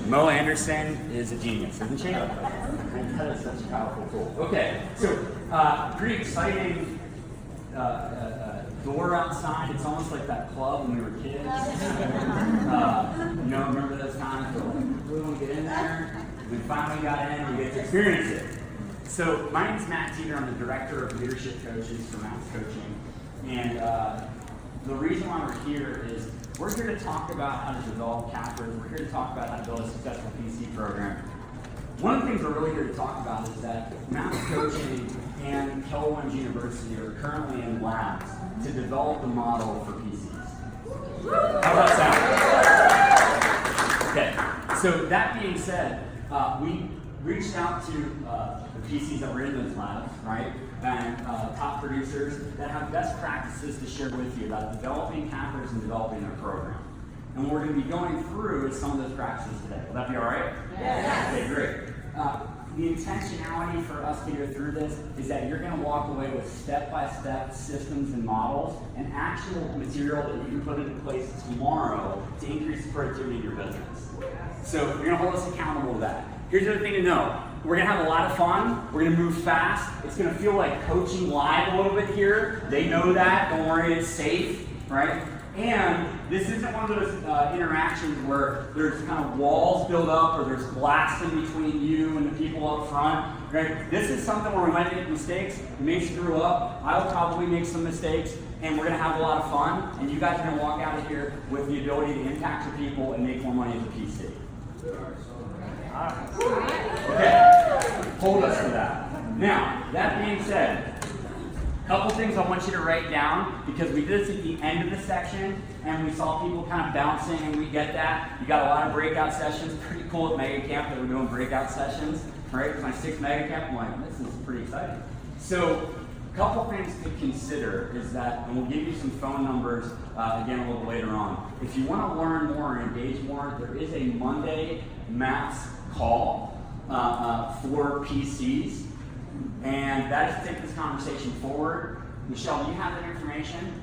Mo Anderson is a genius, isn't she? That is such a powerful tool. Okay, so pretty exciting door outside. It's almost like that club when we were kids. Remember those times where we want to get in there? We finally got in, we get to experience it. So my name is Matt Teeter. I'm the Director of Leadership Coaches for Matt's Coaching. And the reason why we're here is we're here to talk about how to develop CAPers. We're here to talk about how to build a successful PC program. One of the things we're really here to talk about is that Matt's Coaching and Keller Williams University are currently in labs to develop the model for PCs. How's that sound? Okay, so that being said, we reached out to the PCs that were in those labs, right? And top producers that have best practices to share with you about developing CAPers and developing their program. And what we're going to be going through is some of those practices today. Will that be all right? Yes. Okay, great. The intentionality for us to go through this is that you're going to walk away with step-by-step systems and models and actual material that you can put into place tomorrow to increase the productivity of your business. So you're going to hold us accountable to that. Here's the other thing to know. We're going to have a lot of fun. We're going to move fast. It's going to feel like coaching live a little bit here. They know that. Don't worry, it's safe, right? And this isn't one of those interactions where there's kind of walls build up or there's glass in between you and the people up front, right? This is something where we might make mistakes. We may screw up. I'll probably make some mistakes. And we're going to have a lot of fun. And you guys are going to walk out of here with the ability to impact your people and make more money as a PC. Okay, hold us to that. Now, that being said, a couple things I want you to write down because we did this at the end of the section and we saw people kind of bouncing and we get that. You got a lot of breakout sessions. Pretty cool at Mega Camp that we're doing breakout sessions. Right? It's my 6th Mega Camp. I'm like, this is pretty exciting. So, a couple things to consider is that, and we'll give you some phone numbers again a little later on. If you want to learn more or engage more, there is a Monday Matt's call for PCs, and that is to take this conversation forward. Michelle, do you have that information?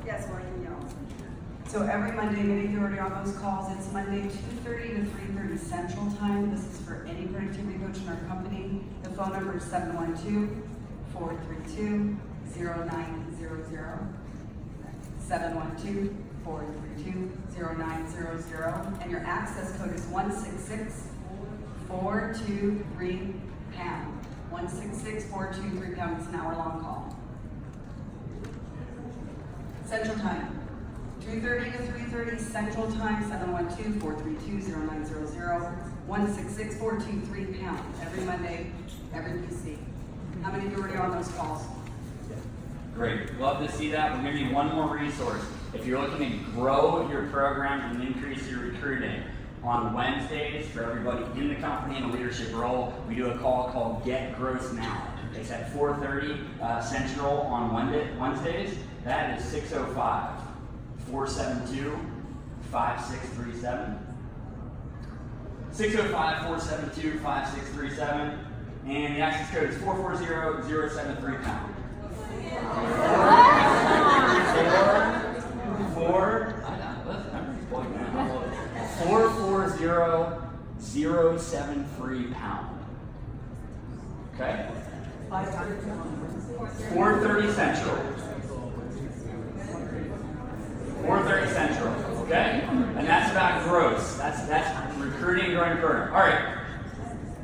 Yes, we're in yellow. So every Monday, many of you are already on those calls. It's Monday 2:30 to 3:30 Central Time. This is for any productivity coach in our company. The phone number is 712-432-0900. 712-432-0900. And your access code is 166-423-POUND. 166-423-POUND. It's an hour-long call. Central Time. 2:30 to 3:30 Central Time, 712-432-0900, 166-423-POUND. Every Monday, every PC. How many of you are already on those calls? Great. Love to see that. We're going to need one more resource. If you're looking to grow your program and increase your recruiting, on Wednesdays, for everybody in the company in a leadership role, we do a call called Get Gross Now. It's at 4:30 Central on Wednesdays. That is 605-472-5637. 605-472-5637. And the access code is 440-073-POUND. 440-073-POUND. Okay? 4:30 Central. 4:30 Central. Okay? And that's about gross. That's recruiting during the program. All right.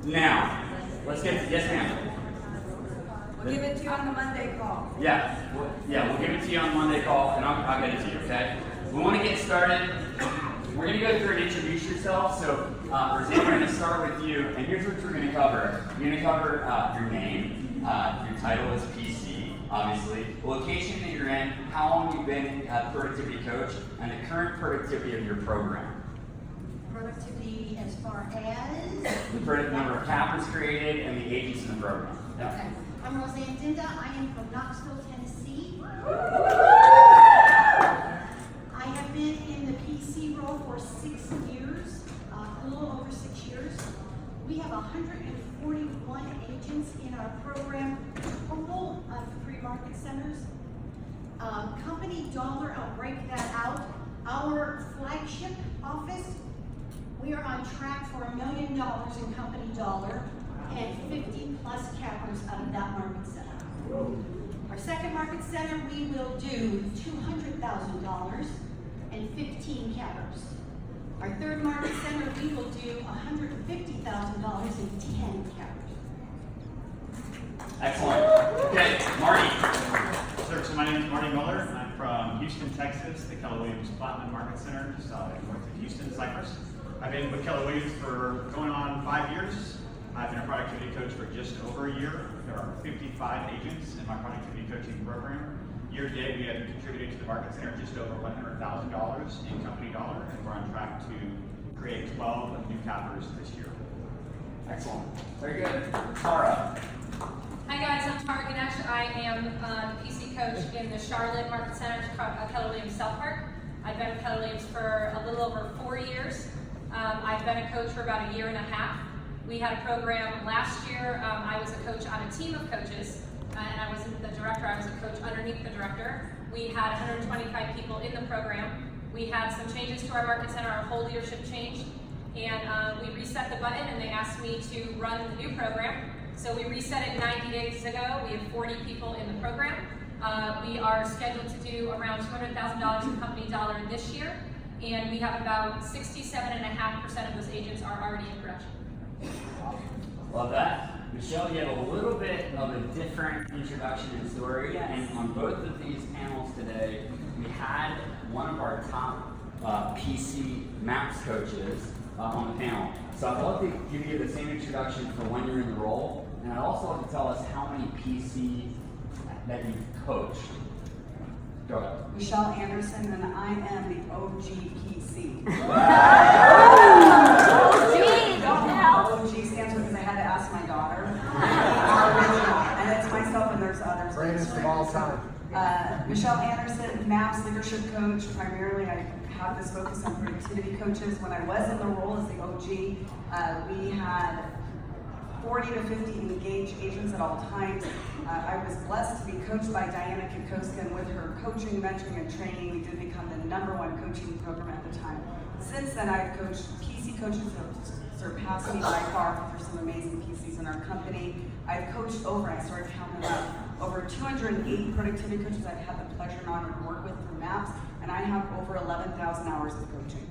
Now, let's get to, yes ma'am. We'll give it to you on the Monday call. Yeah, we'll give it to you on the Monday call, and I'll get it to you, okay? We want to get started. We're going to go through and introduce yourself. So, Roseanne, we're going to start with you, and here's what we're going to cover. You're going to cover your name, your title is PC, obviously, the location that you're in, how long you've been a productivity coach, and the current productivity of your program. Productivity as far as? The number of CAPers created and the agents in the program. Yeah. Okay. I'm Roseanne Dinda. I am from Knoxville, Tennessee. I have been in the PC role for 6 years, a little over 6 years. We have 141 agents in our program, total of 3 market centers. Company dollar, I'll break that out. Our flagship office, we are on track for $1 million in company dollar and 50 plus cappers out of that market center. Our second market center, we will do $200,000 and 15 cappers. Our third market center, we will do $150,000 and 10 cappers. Excellent. Okay, Marty. Sir, so my name is Marty Miller. I'm from Houston, Texas, the Keller Williams Platinum Market Center, just north of Houston, Cypress. I've been with Keller Williams for going on 5 years. I've been a productivity coach for just over a year. There are 55 agents in my productivity coaching program. Year to date, we have contributed to the market center just over $100,000 in company dollar, and we're on track to create 12 new cappers this year. Excellent. Very good. Tara. Hi guys, I'm Tara Ganesh. I am the PC coach in the Charlotte Market Center, Keller Williams South Park. I've been with Keller Williams for a little over 4 years. I've been a coach for about 1.5 years. We had a program last year. I was a coach on a team of coaches, and I wasn't the director. I was a coach underneath the director. We had 125 people in the program. We had some changes to our market center. Our whole leadership changed, and we reset the button, and they asked me to run the new program. So we reset it 90 days ago. We have 40 people in the program. We are scheduled to do around $200,000 in company dollar this year, and we have about 67.5% of those agents are already in production. Love that. Michelle, you have a little bit of a different introduction and story. Yes. And on both of these panels today, we had one of our top PC MAPS coaches on the panel. So I'd love to give you the same introduction for when you're in the role. And I'd also like to tell us how many PCs that you've coached. Go ahead. Michelle Anderson, and I am the OG PC. OG stands for because I had to ask my daughter. And it's myself and there's others. Greatest of all time. Michelle Anderson, MAPS leadership coach. Primarily, I have this focus on productivity coaches. When I was in the role as the OG, we had 40 to 50 engaged agents at all times. I was blessed to be coached by Diana Kikoska, and with her coaching, mentoring, and training, we did become the #1 coaching program at the time. Since then, I've coached PC coaches who have surpassed me by far. There's some amazing PCs in our company. I've coached I started counting up, over 208 productivity coaches I've had the pleasure and honor to work with through MAPS, and I have over 11,000 hours of coaching.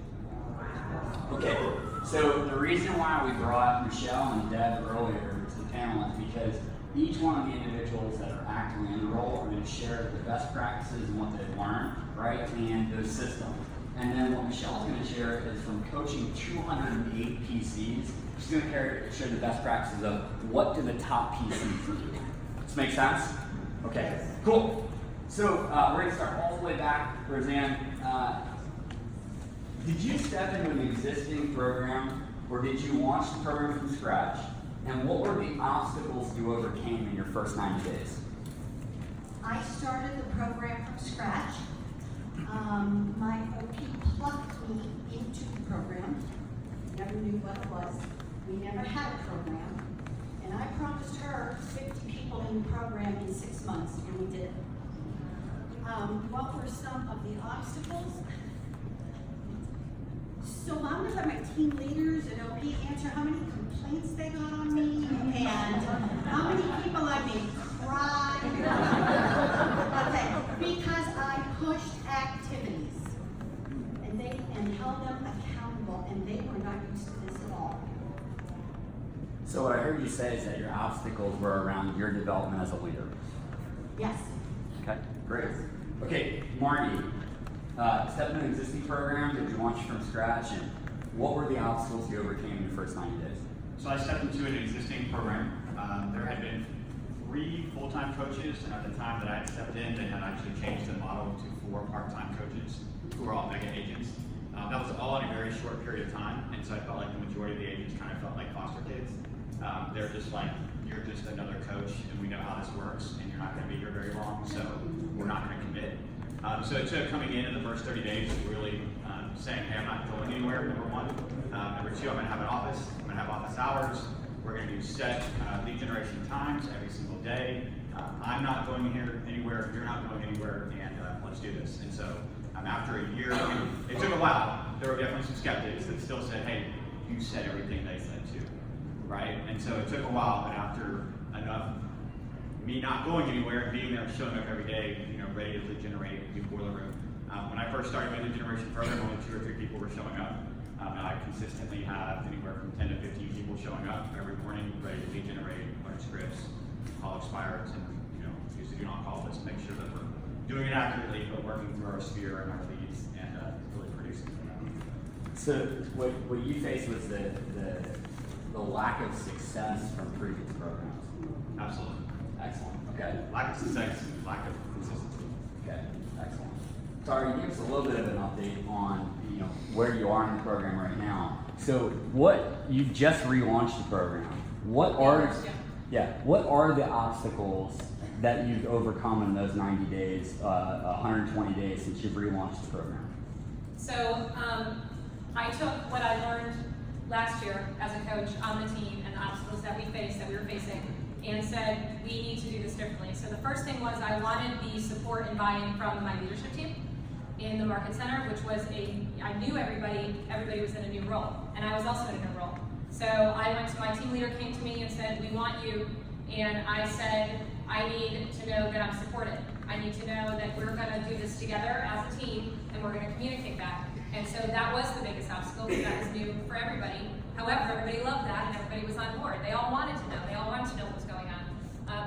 Okay, so the reason why we brought Michelle and Deb earlier to the panel is because each one of the individuals that are actively in the role are going to share the best practices and what they've learned, right, and the system. And then what Michelle's going to share is from coaching 208 PCs, she's going to share the best practices of what do the top PCs do. Does this make sense? Okay, cool. So we're going to start all the way back. Roseanne, did you step into an existing program, or did you launch the program from scratch? And what were the obstacles you overcame in your first 90 days? I started the program from scratch. My OP plucked me into the program. Never knew what it was. We never had a program. And I promised her 50 people in the program in 6 months, and we did it. What were some of the obstacles? So I'm gonna let my team leaders and OP answer how many complaints they got on me and how many people I made cry. Okay, because I pushed activities and held them accountable, and they were not used to this at all. So what I heard you say is that your obstacles were around your development as a leader. Yes. Okay, great. Okay, Marty, step into an existing program, did you launch from scratch, and what were the obstacles you overcame in your first 90 days? So I stepped into an existing program. There had been 3 full-time coaches, and at the time that I had stepped in, they had actually changed the model to 4 part-time coaches who were all mega agents. That was all in a very short period of time, and so I felt like the majority of the agents kind of felt like foster kids. They're just like, you're just another coach, and we know how this works, and you're not going to be here very long, so we're not going to commit. So it took coming in the first 30 days of really saying, hey, I'm not going anywhere, number 1. Number 2, I'm going to have an office. I'm going to have office hours. We're going to do set lead generation times every single day. I'm not going anywhere, you're not going anywhere, and let's do this. And so after a year, it took a while. there were definitely some skeptics that still said, hey, you said everything they said too, right? And so it took a while, but after enough, me not going anywhere and being there and showing up every day, ready to lead generate a new boiler room. When I first started my lead generation program, only 2 or 3 people were showing up. Now I consistently have anywhere from 10 to 15 people showing up every morning, ready to lead generate, learn scripts, call expireds, and use the do not call list, make sure that we're doing it accurately, but working through our sphere and our leads and really producing from that. So what you faced was the lack of success from previous programs. Absolutely. Excellent. Okay. Lack of success and lack of consistency. Okay. Excellent. Tari, give us a little bit of an update on where you are in the program right now. So you've just relaunched the program. What are the obstacles that you've overcome in those 90 days, 120 days since you've relaunched the program? So I took what I learned last year as a coach on the team and the obstacles that we were facing, and said we need to do this differently. So the first thing was I wanted the support and buy-in from my leadership team in the Market Center, which was I knew everybody was in a new role, and I was also in a new role. So my team leader came to me and said, we want you, and I said, I need to know that I'm supported. I need to know that we're gonna do this together as a team, and we're gonna communicate that. And so that was the biggest obstacle, because that was new for everybody. However, everybody loved that, and everybody was on board. They all wanted to know. They all wanted to know what was going on.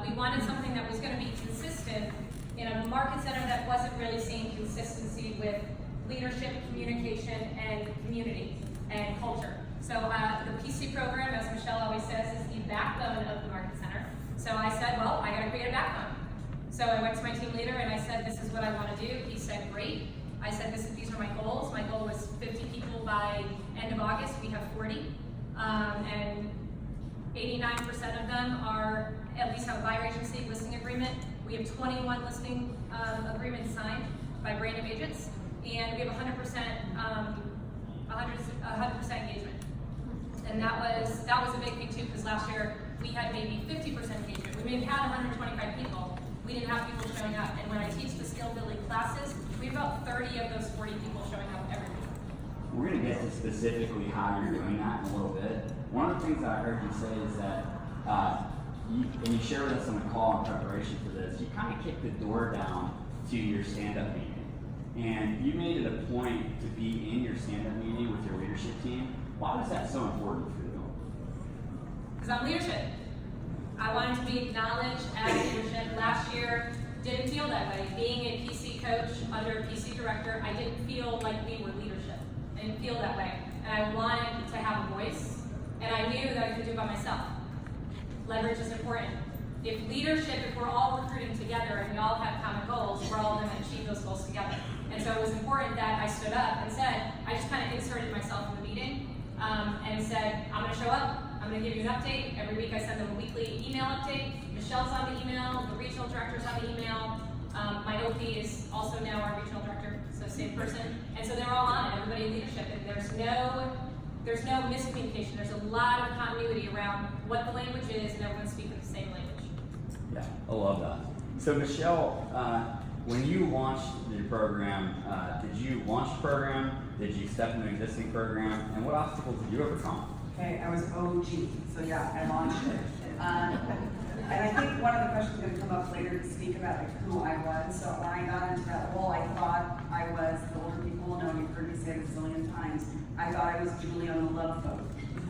We wanted something that was gonna be consistent in a market center that wasn't really seeing consistency with leadership, communication, and community and culture. So the PC program, as Michelle always says, is the backbone of the market center. So I said, well, I gotta create a backbone. So I went to my team leader and I said, this is what I wanna do. He said, great. I said, these are my goals. My goal was 50 people by end of August. We have 40. And 89% of them are at least have a buyer agency listing agreement. We have 21 listing agreements signed by brand new agents, and we have 100% engagement. And that was a big thing too, because last year we had maybe 50% engagement. We may have had 125 people. We didn't have people showing up. And when I teach the skill building classes, we have about 30 of those 40 people showing up every week. We're going to get to specifically how you're doing that in a little bit. One of the things that I heard you say is that and you shared with us on the call in preparation for this, you kind of kicked the door down to your stand-up meeting. And you made it a point to be in your stand-up meeting with your leadership team. Why was that so important for you? Because I'm leadership. I wanted to be acknowledged as leadership. Last year, didn't feel that way. Being a PC coach under a PC director, I didn't feel like we were leadership. I didn't feel that way. And I wanted to have a voice, and I knew that I could do it by myself. Leverage is important. If we're all recruiting together and we all have common goals, we're all going to achieve those goals together. And so it was important that I stood up and said, I just kind of inserted myself in the meeting and said, I'm going to show up. I'm going to give you an update. Every week I send them a weekly email update. Michelle's on the email. The regional director's on the email. My OP is also now our regional director, so same person. And so they're all on it, everybody in leadership. And there's no miscommunication. There's a lot of continuity around what the language is, and everyone's speaking the same language. Yeah, I love that. So Michelle, when you launched your program, did you launch the program? Did you step into an existing program? And what obstacles did you overcome? Okay, I was OG, so yeah, I launched it. And I think one of the questions going to come up later to speak about who I was. So when I got into that role, I thought I was, the older people will know, you've heard me say it a zillion times, I thought I was Julie on the Love Boat.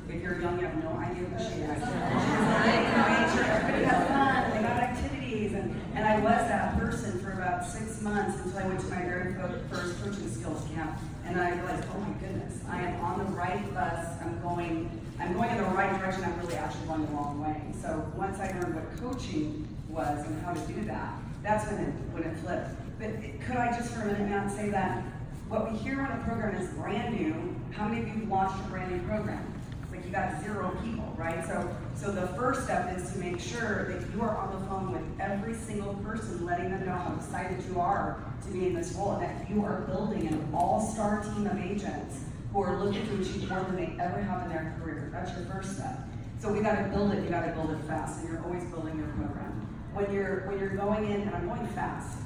If you're young, you have no idea who she is. Everybody has fun, they got activities, and I was that person for about 6 months until I went to my very first coaching skills camp, and I realized, oh my goodness, I am on the right bus, I'm going in the right direction, I'm really actually going the wrong way. So once I learned what coaching was and how to do that, that's when it flipped. But could I just for a minute now say that what we hear when a program is brand new, how many of you launched a brand new program? It's like you got 0 people, right? So the first step is to make sure that you are on the phone with every single person, letting them know how excited you are to be in this role, and that you are building an all-star team of agents who are looking to achieve more than they ever have in their career. That's your first step. So we got to build it. You got to build it fast, and you're always building your program. When you're going in, and I'm going fast.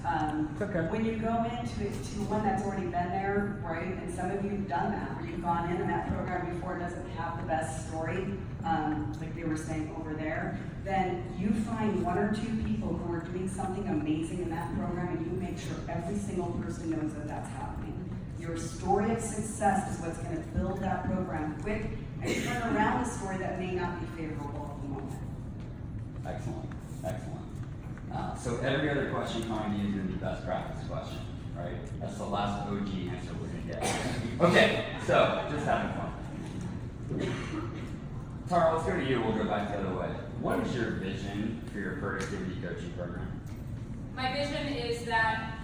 Okay. When you go into one that's already been there, right, and some of you have done that, where you've gone in and that program before doesn't have the best story, like they were saying over there, then you find one or two people who are doing something amazing in that program and you make sure every single person knows that that's happening. Your story of success is what's going to build that program quick and turn around a story that may not be favorable at the moment. Excellent, excellent. So every other question coming to you is going to be best practice question, right? That's the last OG answer we're going to get. Okay, so just having fun. Tara, let's go to you. We'll go back the other way. What is your vision for your productivity coaching program? My vision is that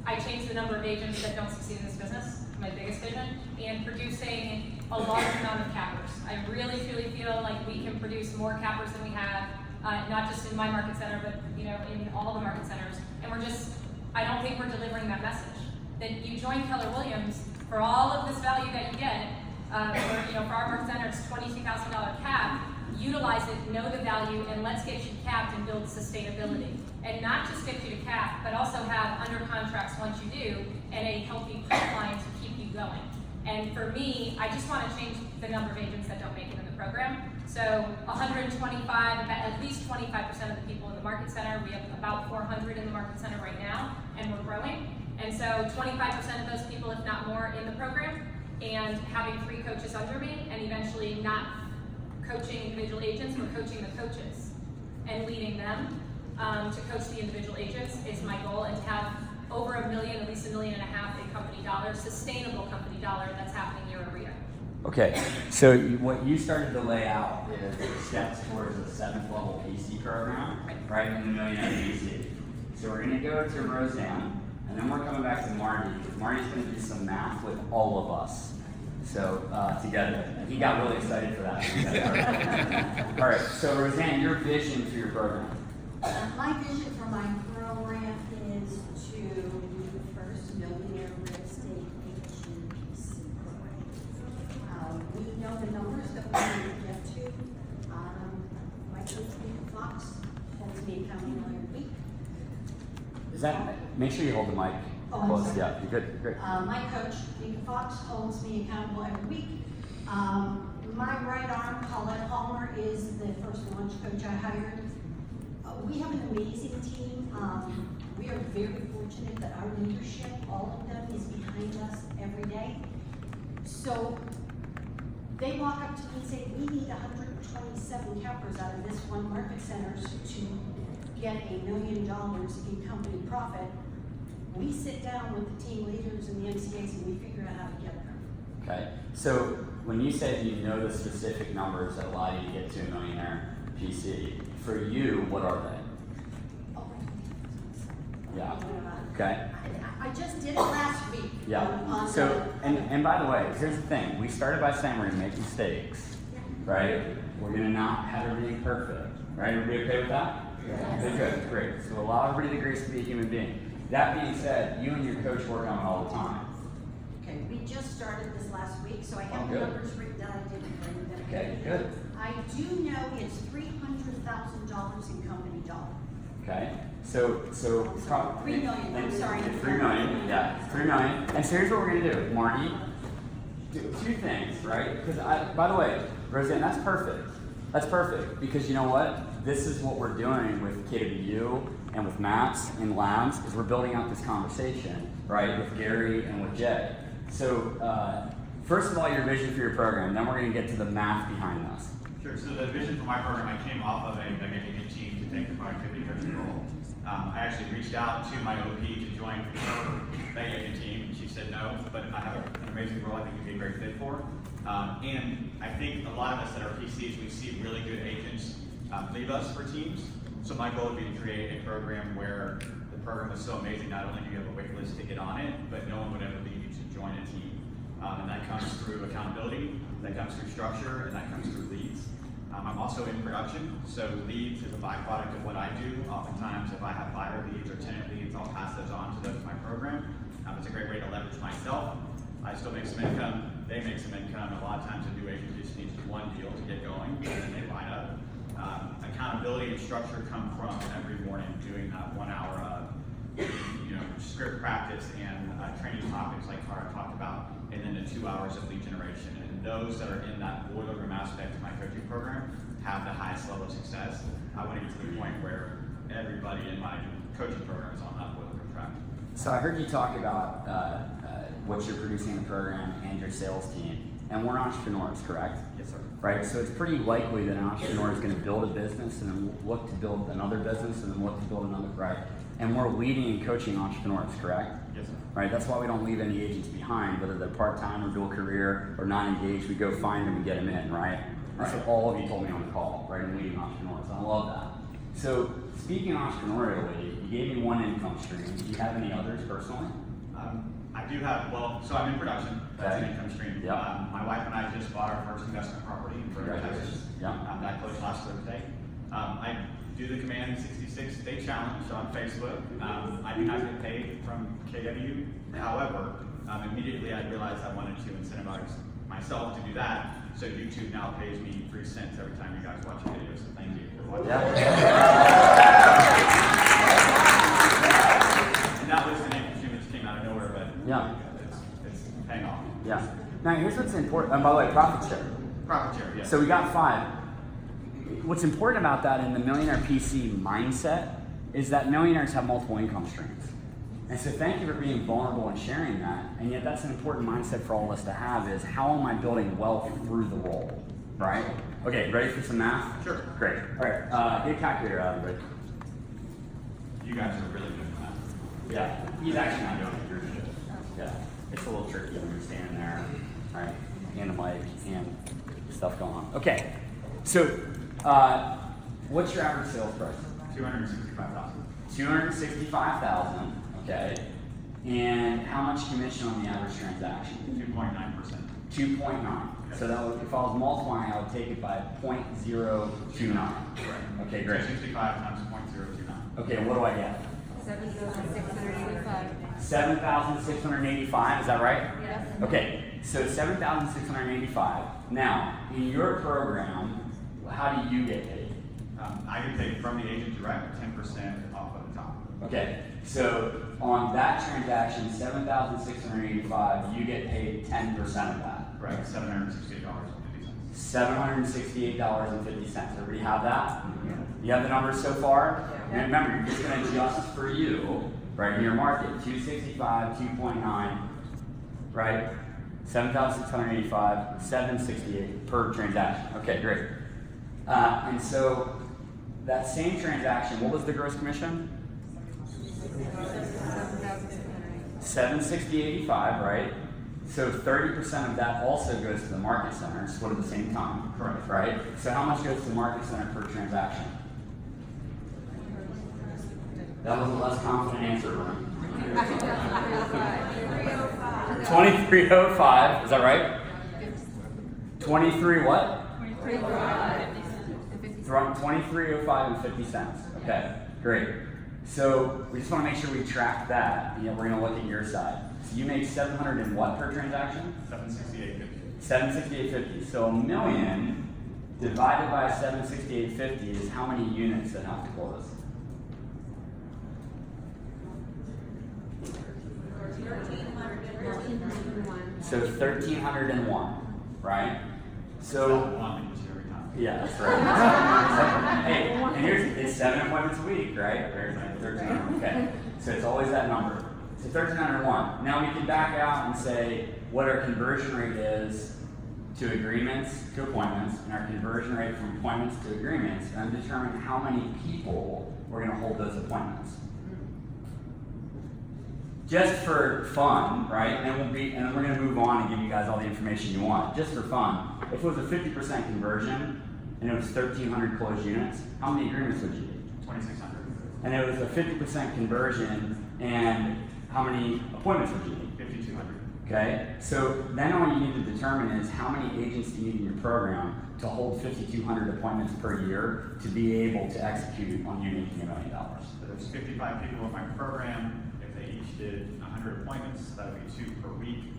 I change the number of agents that don't succeed in this business, my biggest vision, and producing a large amount of cappers. I really feel like we can produce more cappers than we have, not just in my market center, but in all the market centers. And I don't think we're delivering that message. That you join Keller Williams for all of this value that you get, for our market center, it's $22,000 cap. Utilize it, know the value, and let's get you capped and build sustainability. And not just get you to cap, but also have under contracts once you do, and a healthy pipeline to keep you going. And for me, I just want to change the number of agents that don't make it in the program. So 125, at least 25% of the people in the market center, we have about 400 in the market center right now, and we're growing. And so 25% of those people, if not more, in the program, and having 3 coaches under me, and eventually not coaching individual agents, but coaching the coaches and leading them to coach the individual agents is my goal, and to have over $1 million, at least $1.5 million in company dollars, sustainable company dollar that's happening year over year. Okay, so what you started to lay out is the steps towards a 7th level PC program, right, in the millionaire PC. So we're going to go to Roseanne, and then we're coming back to Marty, because Marty's going to do some math with all of us. So together, he got really excited for that. All right, so Roseanne, your vision for your program. My vision for my program is to be the first millionaire real estate agent PC program. We know the numbers that we need to get to. My coach, Mika Fox, holds me accountable every week. Is that, make sure you hold the mic Oh, I'm close. sorry. Yeah, you're good, great. My coach, Mika Fox, holds me accountable every week. My right arm, Colette Palmer, is the first launch coach I hired. We have an amazing team. We are very fortunate that our leadership, all of them, is behind us every day. So they walk up to me and say, we need 127 cappers out of this one market center to get $1 million in company profit. We sit down with the team leaders and the MCAs and we figure out how to get there. Okay, so when you say you know the specific numbers that allow you to get to a millionaire PC, for you, what are they? Oh, Yeah. Okay. I just did it last week. Yeah. So, and by the way, here's the thing. We started by saying we're going to make mistakes, right? We're going to not have everything perfect, right? Everybody okay with that? Yes. Good, great. So allow everybody the grace to be a human being. That being said, you and your coach work on it all the time. Okay, we just started this last week, so I have Oh, the good. numbers written down. I didn't bring them. Okay, good. I do know it's $300,000 in company dollar. Okay. So $3 million, I'm sorry. $3 million, yeah, $3 million. And so here's what we're gonna do, Marty. Do 2 things, right? Because by the way, Roseanne, that's perfect. That's perfect because you know what? This is what we're doing with KWU and with Maps and Labs is we're building out this conversation, right, with Gary and with Jay. So first of all, your vision for your program. Then we're gonna get to the math behind this. Sure. So the vision for my program, I came off of a executive team to take the productivity coaching role. I actually reached out to my OP to join her executive team, and she said no, but I have an amazing role I think you'd be a great fit for. And I think a lot of us that are PCs, we see really good agents leave us for teams. So my goal would be to create a program where the program was so amazing, not only do you have a wait list to get on it, but no one would ever leave you to join a team. And that comes through accountability, that comes through structure, and that comes through leads. I'm also in production, so leads is a byproduct of what I do. Oftentimes, if I have buyer leads or tenant leads, I'll pass those on to my program. It's a great way to leverage myself. I still make some income, they make some income. A lot of times a new agent just needs one deal to get going, and then they line up. Accountability and structure come from every morning doing 1 hour of script practice and training topics like Tara talked about. 2 hours of lead generation. And those that are in that boiler room aspect of my coaching program have the highest level of success. I want to get to the point where everybody in my coaching program is on that boiler room track. So I heard you talk about what you're producing in the program and your sales team, and we're entrepreneurs, correct? Yes, sir. Right, so it's pretty likely that an entrepreneur is going to build a business and then look to build another business and then look to build another, right? And we're leading and coaching entrepreneurs, correct? Yes, sir. Right, that's why we don't leave any agents behind, whether they're part-time or dual career or not engaged, we go find them and get them in, right? That's what all of you told me on the call, right, in leading entrepreneurs, I love that. So, speaking entrepreneurially, you gave me one income stream, do you have any others personally? I do have, so I'm in production, that's an Okay. income stream. Yep. My wife and I just bought our first investment property in Frederick, Texas. Yep. That closed last Thursday. I do the Command 66 Day Challenge on Facebook. I do not get paid from KW. However, immediately I realized I wanted to incentivize myself to do that. So YouTube now pays me 3 cents every time you guys watch a video. So thank you for watching. And that was an income stream that just came out of nowhere, but Yeah. it's paying off. Yeah. Now here's what's important, and by the way, profit share. Profit share, yes. So we got 5. What's important about that in the millionaire PC mindset is that millionaires have multiple income streams. And so thank you for being vulnerable and sharing that. And yet that's an important mindset for all of us to have is how am I building wealth through the role, right? Okay, ready for some math? Sure. Great. All right, get a calculator out of it. You guys are really good at that. Yeah, he's actually not doing it. You're good. Yeah, it's a little tricky when you're standing there, right? And the mic and stuff going on. Okay, so what's your average sales price? $265,000. 265,000. Okay, and how much commission on the average transaction? 2.9%. 2.9. So that would, if I was multiplying, I would take it by 0.029. Okay, great. 265 times 0.029. Okay, what do I get? 7,685. 7,685, is that right? Yes. Okay, so 7,685. Now, in your program, how do you get paid? I can take from the agent direct 10% off of the top. Okay, so on that transaction, 7,685, you get paid 10% of that. Right, $768.50. $768.50. Everybody have that? You have the numbers so far? And remember, you're just going to adjust for you, right, in your market. 265, 2.9, right? 7,685, 768 per transaction. Okay, great. And so that same transaction, what was the gross commission? 760.85, right? So 30% of that also goes to the market center, split at the same time. Correct. Right? So how much goes to the market center per transaction? That was a less confident answer, Ryan. 2305, is that right? 23 what? 2305 and 50 cents. Okay, great. So we just want to make sure we track that, and yet we're going to look at your side. So you make 700 and what per transaction? 768.50. 768.50. So $1 million divided by 768.50 is how many units that have to close? So 1,301, right? So One each every time. yeah, that's right. Hey, and it's 7 appointments a week, right? There's like 1,300. Okay, so it's always that number. So 1,301. Now we can back out and say what our conversion rate is to agreements to appointments, and our conversion rate from appointments to agreements, and determine how many people we're going to hold those appointments. Just for fun, right? And then we're going to move on and give you guys all the information you want. Just for fun, if it was a 50% conversion and it was 1,300 closed units, how many agreements would you need? 2,600. And it was a 50% conversion, and how many appointments would you need? 5,200. Okay, so then all you need to determine is how many agents do you need in your program to hold 5,200 appointments per year to be able to execute on you making $1 million. So there's 55 people in my program. If they each did 100 appointments, that would be 2 per week.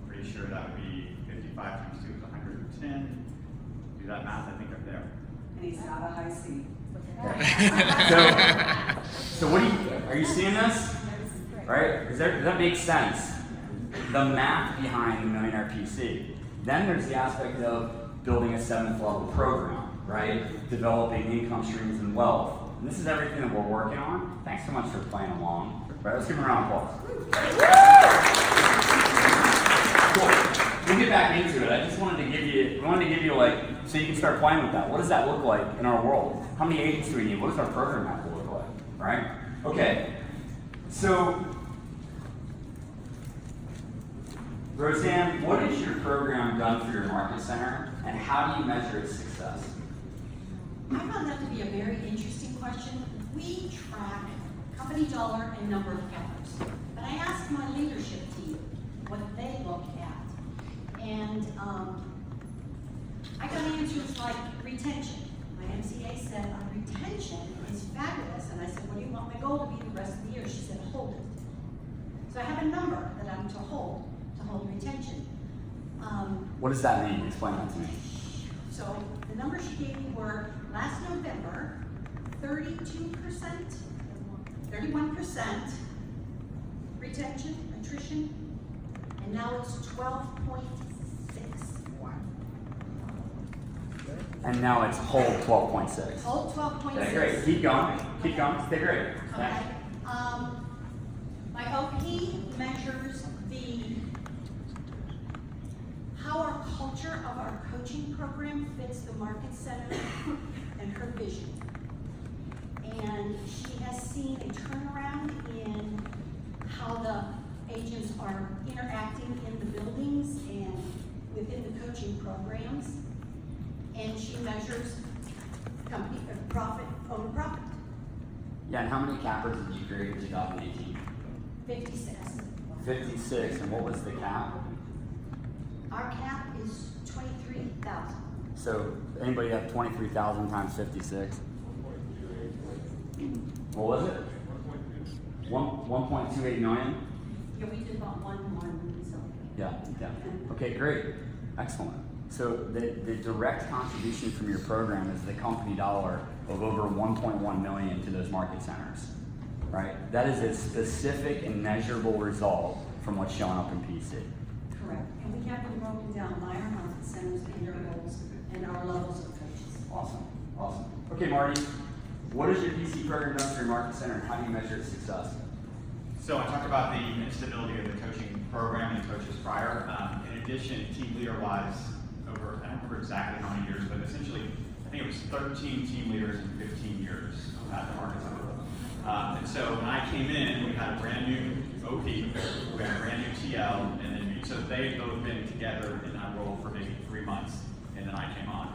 Pretty sure that would be 55 times 2 is 110. Do that math, I think I'm there. And he's not a high C. So what are you seeing this? Right? Does that make sense? the math behind the Millionaire PC. Then there's the aspect of building a 7th level program, right? Developing income streams and wealth. And this is everything that we're working on. Thanks so much for playing along. Right, let's give them a round of applause. Cool. We'll get back into it. I just wanted to give you like, so you can start playing with that. What does that look like in our world? How many agents do we need? What does our program have to look like, right? Okay, so, Roseanne, what has your program done for your market center, and how do you measure its success? I found that to be a very interesting question. We track company dollar and number of cappers. But I asked my leadership team what they look at. And I got answers like retention. My MCA said, our retention is fabulous. And I said, what do you want my goal to be the rest of the year? She said, hold it. So I have a number that I'm to hold retention. What does that mean? Explain that to me. So the numbers she gave me were last November, 32%, 31% retention, attrition, and now it's 12.6. And now it's whole 12.6. Whole 12.6. Okay, great. Keep going. Keep going. Stay great. Okay. My OP measures how our culture of our coaching program fits the market center and her vision. And she has seen a turnaround in how the agents are interacting in the buildings and within the coaching programs. And she measures company profit over profit. Yeah, and how many cappers did you create in 2018? 56. 56, and what was the cap? Our cap is 23,000. So, anybody have 23,000 times 56? What was it? 1.28 million? Yeah, we did about 1 so. Yeah. Okay, great. Excellent. So the direct contribution from your program is the company dollar of over 1.1 million to those market centers, right? That is a specific and measurable result from what's showing up in PC. Correct. And we have them broken down by our market centers and their goals and our levels of coaches. Awesome. Okay, Marty, what has your PC program done for your market center, and how do you measure its success? So I talked about the instability of the coaching program and coaches prior. In addition, team leader-wise, over, I don't remember exactly how many years, but essentially, I think it was 13 team leaders in 15 years at the market center. And so when I came in, we had a brand new OP, we had a brand new TL, and then so they've both been together in that role for maybe 3 months, and then I came on.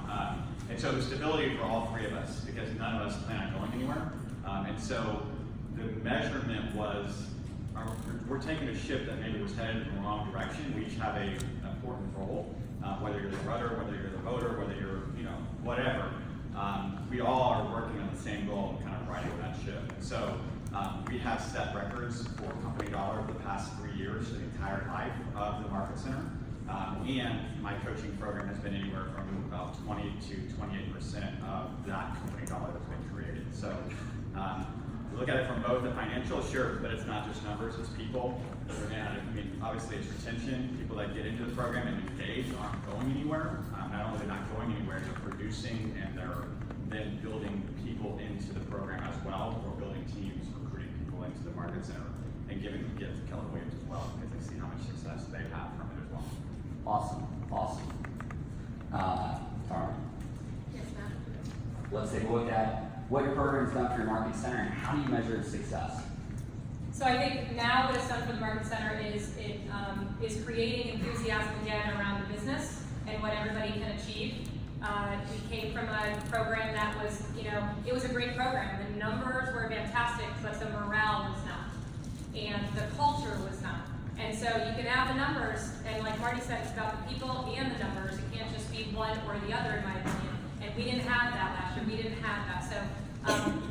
And so the stability for all three of us, because none of us plan on going anywhere. And so the measurement was, we're taking a ship that maybe was headed in the wrong direction. We each have an important role, whether you're the rudder, whether you're the motor, whether you're, whatever. We all are working on the same goal, kind of riding that ship. So we have set records for company dollar the past 3 years, the entire life of the market center. And my coaching program has been anywhere from about 20 to 28% of that company dollar that's been created. So we look at it from both the financial, sure, but it's not just numbers, it's people. And obviously it's retention. People that get into the program and engage aren't going anywhere. Not only they're not going anywhere, they're producing, and they're then building people into the program as well, or building teams, recruiting people into the market center, and giving them gifts to Keller Williams as well, because they see how much success they've had from it as well. Awesome. Tara, Yes, ma'am. let's take a look at what your program's done for your market center, and how do you measure its success? So I think now what it's done for the market center is it is creating enthusiasm again around the business and what everybody can achieve. We came from a program that was, it was a great program. The numbers were fantastic, but the morale was not, and the culture was not. And so you can have the numbers, and like Marty said, it's about the people and the numbers. It can't just be one or the other, in my opinion. And we didn't have that last year. We didn't have that. So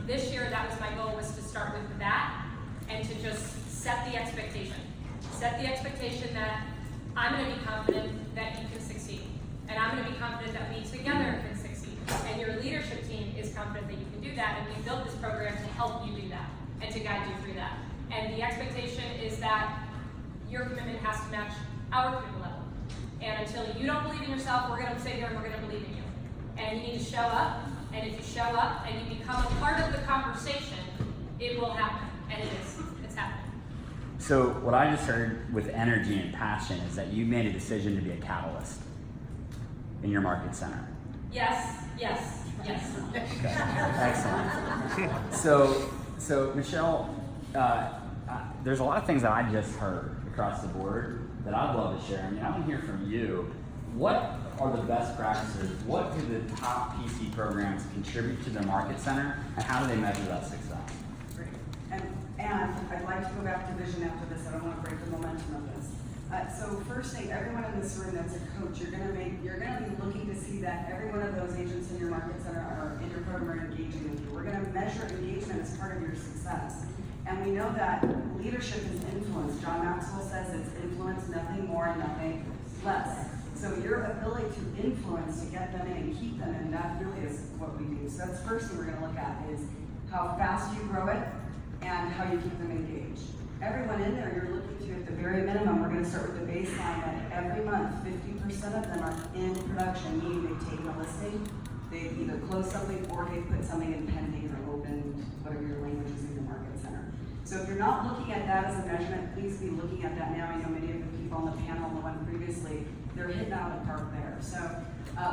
this year, that was my goal, was to start with that and to just set the expectation. Set the expectation that I'm going to be confident that you can succeed. And I'm going to be confident that we together can succeed. And your leadership team is confident that you can do that. And we built this program to help you do that and to guide you through that. And the expectation is that your commitment has to match our commitment level. And until you don't believe in yourself, we're going to sit here and we're going to believe in you. And you need to show up, and if you show up and you become a part of the conversation, it will happen, and it is. It's happening. So what I just heard with energy and passion is that you made a decision to be a catalyst in your market center. Yes, yes, yes. Okay. Excellent. So Michelle, there's a lot of things that I just heard across the board that I'd love to share. I mean, I want to hear from you. What are the best practices? What do the top PC programs contribute to their market center, and how do they measure that success? Great. And I'd like to go back to vision after this. I don't want to break the momentum of this. So first thing, everyone in this room that's a coach, you're gonna be looking to see that every one of those agents in your market center are in your program are engaging with you. We're gonna measure engagement as part of your success. And we know that leadership is influence. John Maxwell says it's influence, nothing more, nothing less. So your ability to influence, to get them in and keep them in, that really is what we do. So that's the first thing we're gonna look at is how fast you grow it and how you keep them engaged. Everyone in there, you're looking to, at the very minimum, we're gonna start with the baseline that every month, 50% of them are in production, meaning they've taken a listing, they've either closed something or they've put something in pending or open, whatever your language is in your market center. So if you're not looking at that as a measurement, please be looking at that now. I know many of the people on the panel, the one previously, they're hitting out of the park there. So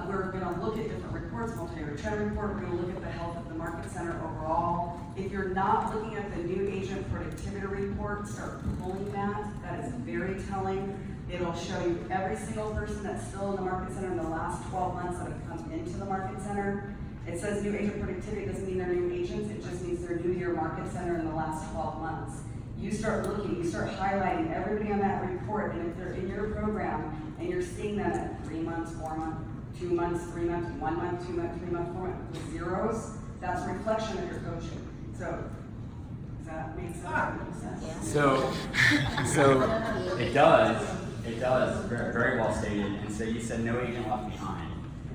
we're gonna look at different reports, multi-year trend report, we're gonna look at the health of the market center overall. If you're not looking at the new agent productivity report, start pulling that. That is very telling. It'll show you every single person that's still in the market center in the last 12 months that have come into the market center. It says new agent productivity, doesn't mean they're new agents, it just means they're new to your market center in the last 12 months. You start looking, you start highlighting everybody on that report, and if they're in your program and you're seeing them at 3 months, 4 months, 2 months, 3 months, 1 month, 2 months, 3 months, 4 months, with zeros, that's a reflection of your coaching. So, does that make sense? So it does, very well stated. And so you said no agent left behind.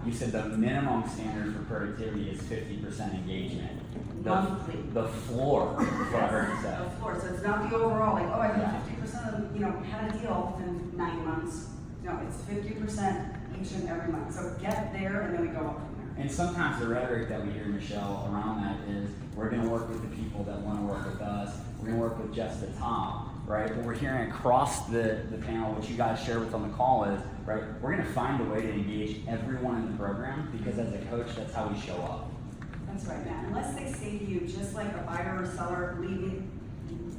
You said the minimum standard for productivity is 50% engagement. Monthly. The floor is what I heard you say. The floor, so it's not the overall, like, oh, I think 50% of them, had a deal in 9 months. No, it's 50% each and every month. So get there and then we go up from there. And sometimes the rhetoric that we hear, Michelle, around that is we're going to work with the people that want to work with us. We're going to work with just the top, right? What we're hearing across the panel, which you guys share with on the call is, right, we're going to find a way to engage everyone in the program because as a coach, that's how we show up. That's right, Matt. Unless they say to you, just like a buyer or seller leaving,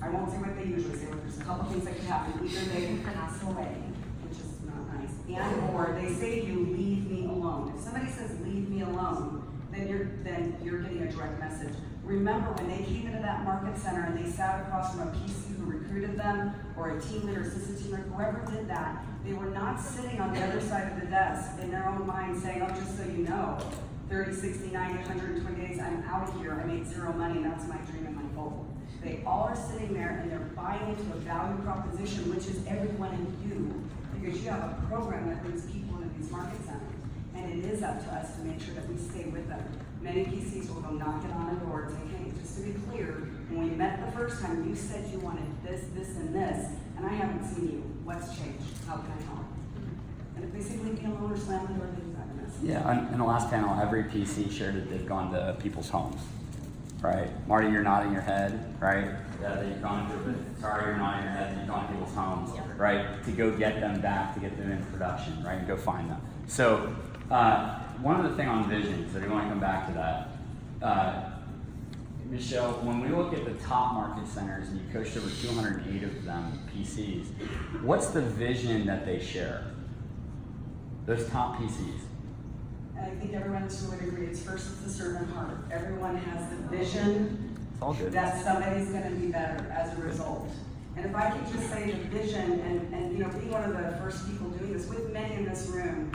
I won't say what they usually say, but there's a couple things that can happen. Either they pass away, which is not nice, and or they say to you, leave me alone. If somebody says, leave me alone, then you're getting a direct message. Remember, when they came into that market center and they sat across from a PC who recruited them, or a team leader, assistant team leader, whoever did that, they were not sitting on the other side of the desk in their own mind saying, oh, just so you know, 30, 60, 90, 120 days, I'm out of here, I made zero money, that's my dream and my goal. They all are sitting there and they're buying into a value proposition, which is everyone in you, because you have a program that brings people into these market centers. And it is up to us to make sure that we stay with them. Many PCs will go knocking on a door and say, hey, just to be clear, when we met the first time, you said you wanted this, this, and this, and I haven't seen you. What's changed? How can I help? And if they say leave me alone or slam the door, they decide to mess. Yeah, in the last panel, every PC shared that they've gone to people's homes, right? Marty, you're nodding your head, right? That you've gone to, but sorry, you're nodding your head, that you've gone to people's homes, right? To go get them back, to get them in production, right? And go find them. So, one other thing on vision, so I want to come back to that. Michelle, when we look at the top market centers, and you coached over 208 of them PCs, what's the vision that they share? Those top PCs. And I think everyone would agree, it's first it's the servant heart. Everyone has the vision It's all good. that somebody's going to be better as a result. And if I could just say the vision, and being one of the first people doing this with many in this room,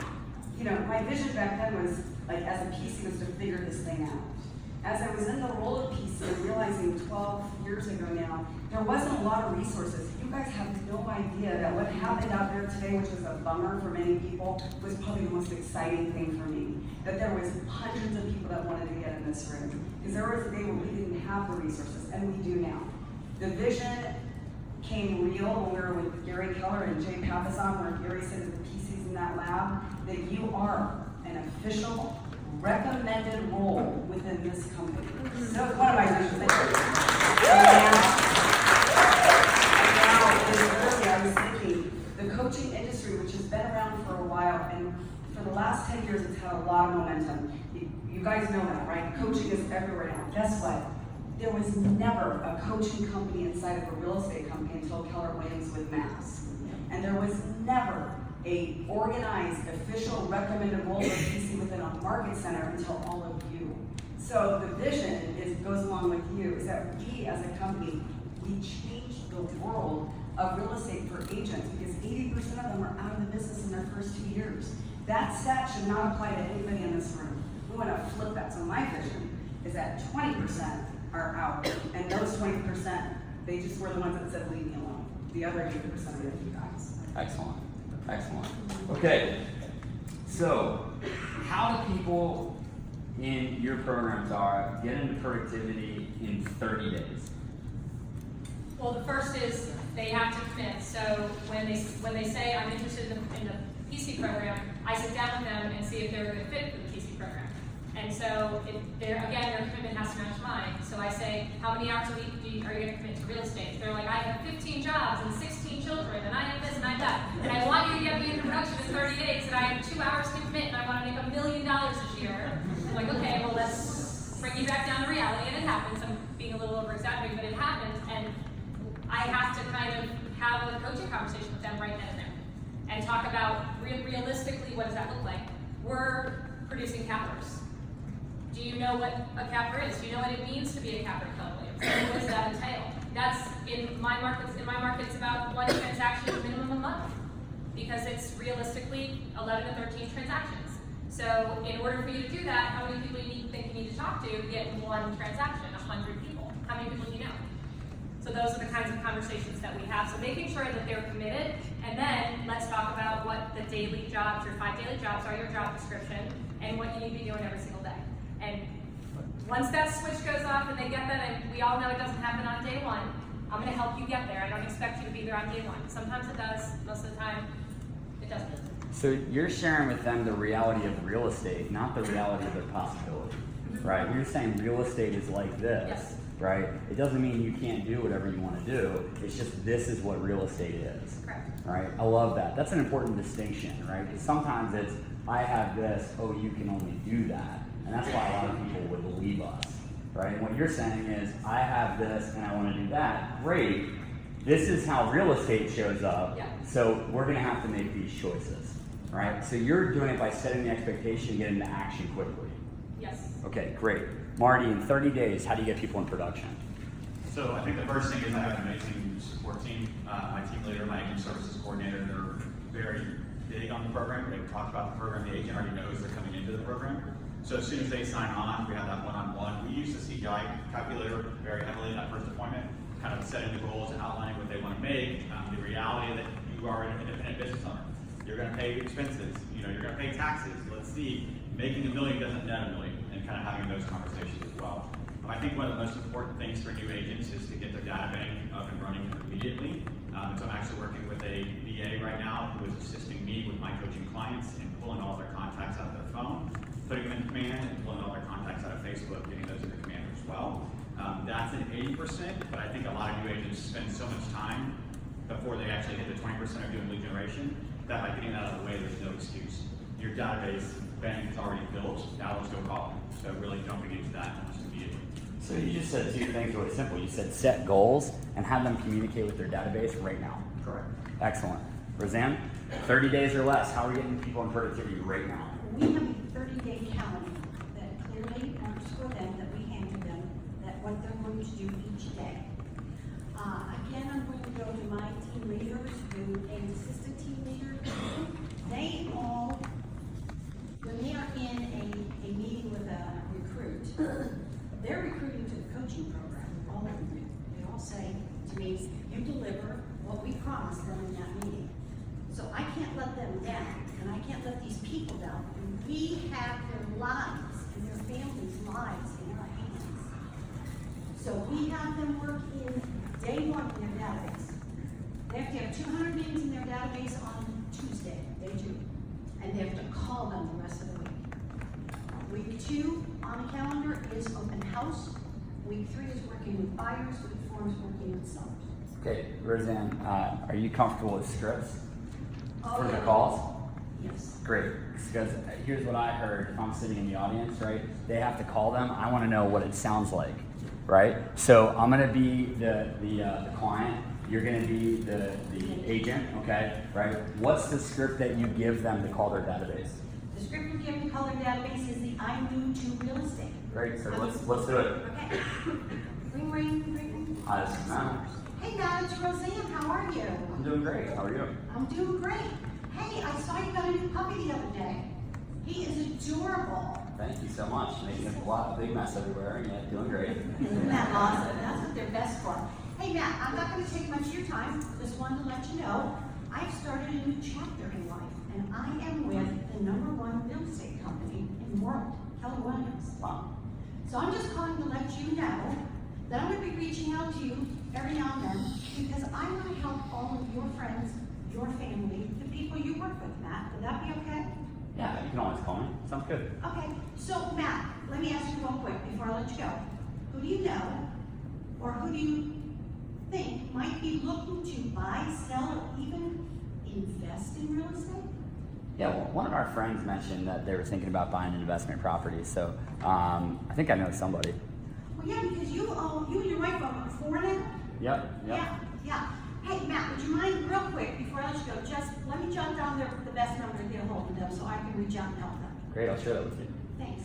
my vision back then was, like, as a PC, was to figure this thing out. As I was in the role of PC and realizing 12 years ago now, there wasn't a lot of resources. You guys have no idea that what happened out there today, which was a bummer for many people, was probably the most exciting thing for me. That there was hundreds of people that wanted to get in this room. Because there was a day where we didn't have the resources, and we do now. The vision came real when we were with Gary Keller and Jay Papasan, where Gary said to the PCs in that lab that you are an official recommended role within this company. So it's one of my visions. And now, I was thinking, the coaching industry, which has been around for a while, and for the last 10 years, it's had a lot of momentum. You guys know that, right? Coaching is everywhere now. Guess what? There was never a coaching company inside of a real estate company until Keller Williams with Mass. And there was never a organized, official, recommended role of PC within a market center until all of you. So the vision goes along with you, is that we as a company, we change the world of real estate for agents, because 80% of them are out of the business in their first 2 years. That stat should not apply to anybody in this room. We want to flip that. So my vision is that 20% are out, and those 20%, they just were the ones that said leave me alone. The other 80% are with you guys. Excellent. Excellent. Okay. So, how do people in your programs get into productivity in 30 days? Well, the first is they have to commit. So when they say I'm interested in the PC program, I sit down with them and see if they're a good fit for the PC program. And so their commitment has to match mine. So I say, how many hours a week are you going to commit to real estate? They're like, I have 15 jobs and 16 children, and I have this and I have that. And I want you to get me into production in 30 days, and I have 2 hours to commit, and I want to make $1 million this year. I'm like, okay, well, let's bring you back down to reality. And it happens. I'm being a little over-exaggerating, but it happens. And I have to kind of have a coaching conversation with them right then and there and talk about realistically, what does that look like? We're producing cappers. Do you know what a capper is? Do you know what it means to be a capper at Keller Williams? What does that entail? That's in my markets. In my markets, about 1 transaction minimum a month, because it's realistically 11 to 13 transactions. So in order for you to do that, how many people do you think you need to talk to get in one transaction? 100 people. How many people do you know? So those are the kinds of conversations that we have. So making sure that they're committed, and then let's talk about what the daily jobs, your 5 daily jobs are, your job description, and what you need to be doing every single day. And once that switch goes off and they get that, and we all know it doesn't happen on day one, I'm going to help you get there. I don't expect you to be there on day one. Sometimes it does, most of the time it doesn't. So you're sharing with them the reality of real estate, not the reality of their possibility, right? You're saying real estate is like this, Yes. right? It doesn't mean you can't do whatever you want to do. It's just this is what real estate is, Correct. right? I love that. That's an important distinction, right? Because sometimes it's, I have this, oh, you can only do that. And that's why a lot of people would leave us, right? And what you're saying is, I have this and I want to do that. Great. This is how real estate shows up. Yeah. So we're going to have to make these choices, right? So you're doing it by setting the expectation, getting into action quickly. Yes. Okay, great. Marty, in 30 days, how do you get people in production? So I think the first thing is I have an amazing support team. My team leader, my agent services coordinator, they're very big on the program. They've talked about the program. The agent already knows they're coming into the program. So as soon as they sign on, we have that one-on-one. We use the CGI calculator very heavily in that first appointment, kind of setting the goals and outlining what they want to make. The reality that you are an independent business owner. You're going to pay expenses. You're going to pay taxes. Let's see, making $1 million doesn't net $1 million, and kind of having those conversations as well. I think one of the most important things for new agents is to get their data bank up and running immediately. So I'm actually working with a VA right now who is assisting me with my coaching clients and pulling all their contacts out of their phone, putting them in command, and pulling all their contacts out of Facebook, getting those into command as well. That's an 80%, but I think a lot of new agents spend so much time before they actually hit the 20% of doing lead generation that by getting that out of the way, there's no excuse. Your database bank is already built, now let's go call them. So really jumping into that almost immediately. So you just said 2 things really simple. You said set goals and have them communicate with their database right now. Correct. Excellent. Roseanne, 30 days or less, how are we getting people in productivity right now? We have a 30-day calendar that clearly marks for them, that we hand to them, that what they're going to do each day. Again, I'm going to go to my team leaders and assistant team leaders. They all, when they are in a meeting with a recruit, they're recruiting to the coaching program, all of them. They all say to me, you deliver what we promised them in that meeting. So I can't let them down, and I can't let these people down. And we have their lives and their families' lives in our hands. So we have them work in day one in their database. They have to have 200 names in their database on Tuesday, day 2. And they have to call them the rest of the week. Week 2 on the calendar is open house. Week 3 is working with buyers. Week 4 is working with sellers. Okay, Roseanne, are you comfortable with scripts for the yeah. calls? Yes. Great, because here's what I heard if I'm sitting in the audience, right? They have to call them. I want to know what it sounds like, right? So I'm going to be the client. You're going to be the agent, okay? Right? What's the script that you give them to call their database? The script we give to call their database is the I'm new to real estate. Great, so let's do it. Okay. Ring, ring, ring, ring. Hi, this is Matt. Hey, Matt, it's Roseanne. How are you? I'm doing great. How are you? I'm doing great. Hey, I saw you got a new puppy the other day. He is adorable. Thank you so much. Making a big mess everywhere, and yet doing great. Isn't that awesome? That's what they're best for. Hey, Matt, I'm not going to take much of your time. Just wanted to let you know I've started a new chapter in life, and I am with the #1 real estate company in the world, Keller Williams. Wow. So I'm just calling to let you know that I'm going to be reaching out to you every now and then because I want to help all of your friends, your family, the people you work with, Matt. Would that be okay? Yeah, you can always call me. Sounds good. Okay. So, Matt, let me ask you real quick before I let you go. Who do you know or who do you think might be looking to buy, sell, or even invest in real estate? Yeah, well, one of our friends mentioned that they were thinking about buying an investment property, so I think I know somebody. Well, yeah, because you and your wife own 4 now? Yep. Yeah. Hey, Matt, would you mind real quick before I let you go, just let me jot down the best number to get a hold of them so I can reach out and help them. Great, I'll share that with you. Thanks.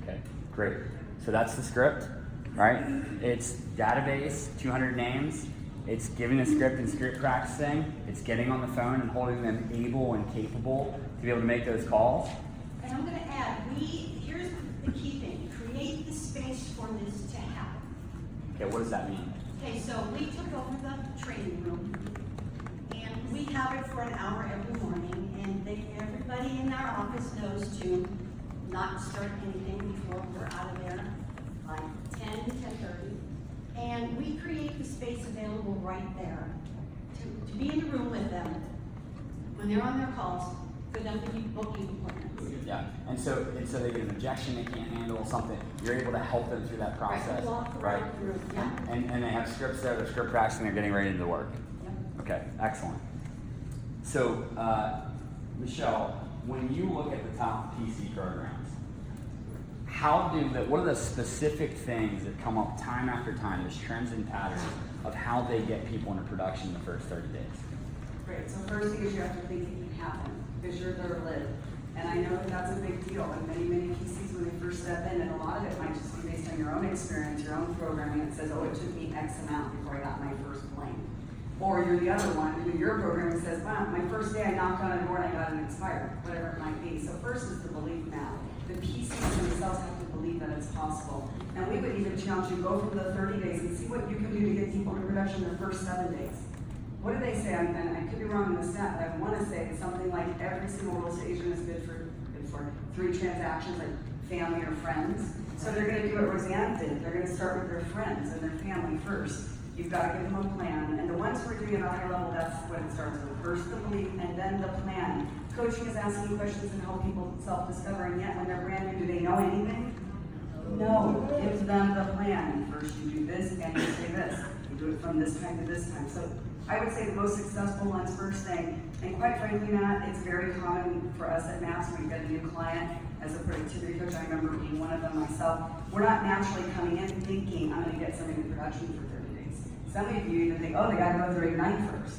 Okay, great. So that's the script, right? It's database, 200 names. It's giving the script and script practicing. It's getting on the phone and holding them able and capable to be able to make those calls. And I'm going to add, here's the key thing, create the space for this to happen. Okay, what does that mean? Okay, so we took over the training room, and we have it for an hour every morning, and everybody in our office knows to not start anything before we're out of there, like 10, 10:30. And we create the space available right there to be in the room with them when they're on their calls, for them to be booking appointments. Yeah, and so they get an objection they can't handle, something, you're able to help them through that process, Walk right? around the room, yeah. And they have scripts there, they're script practicing, they're getting ready to work. Yep. Okay, excellent. So, Michelle, when you look at the top PC programs, what are the specific things that come up time after time, there's trends and patterns of how they get people into production in the first 30 days? Great, so first thing is you have to think it can happen, because you're their lid. And I know that that's a big deal, and many PCs when they first step in, and a lot of it might just be based on your own experience, your own programming, it says, oh, it took me X amount before I got my first plane. Or you're the other one, who your programming says, wow, my first day I knocked on a door and I got an expired, whatever it might be. So first is the belief now. The PCs themselves have to believe that it's possible. And we would even challenge you, go from the 30 days and see what you can do to get people into production in the first 7 days. What do they say? And I could be wrong in the stat, but I want to say it's something like every single real estate agent is good for 3 transactions, like family or friends. So they're going to do what Roseanne did. They're going to start with their friends and their family first. You've got to give them a plan. And the ones who are doing it at a higher level, that's what it starts with. First the belief and then the plan. Coaching is asking questions and help people self-discover. And yet when they're brand new, do they know anything? No. Give them the plan. First you do this and you say this. You do it from this time to this time. So I would say the most successful ones first thing, and quite frankly, Matt, it's very common for us at MAPS when we get a new client as a productivity coach. I remember being one of them myself. We're not naturally coming in thinking, I'm going to get somebody in production for 30 days. Some of you even think, oh, they got to go through Ignite first.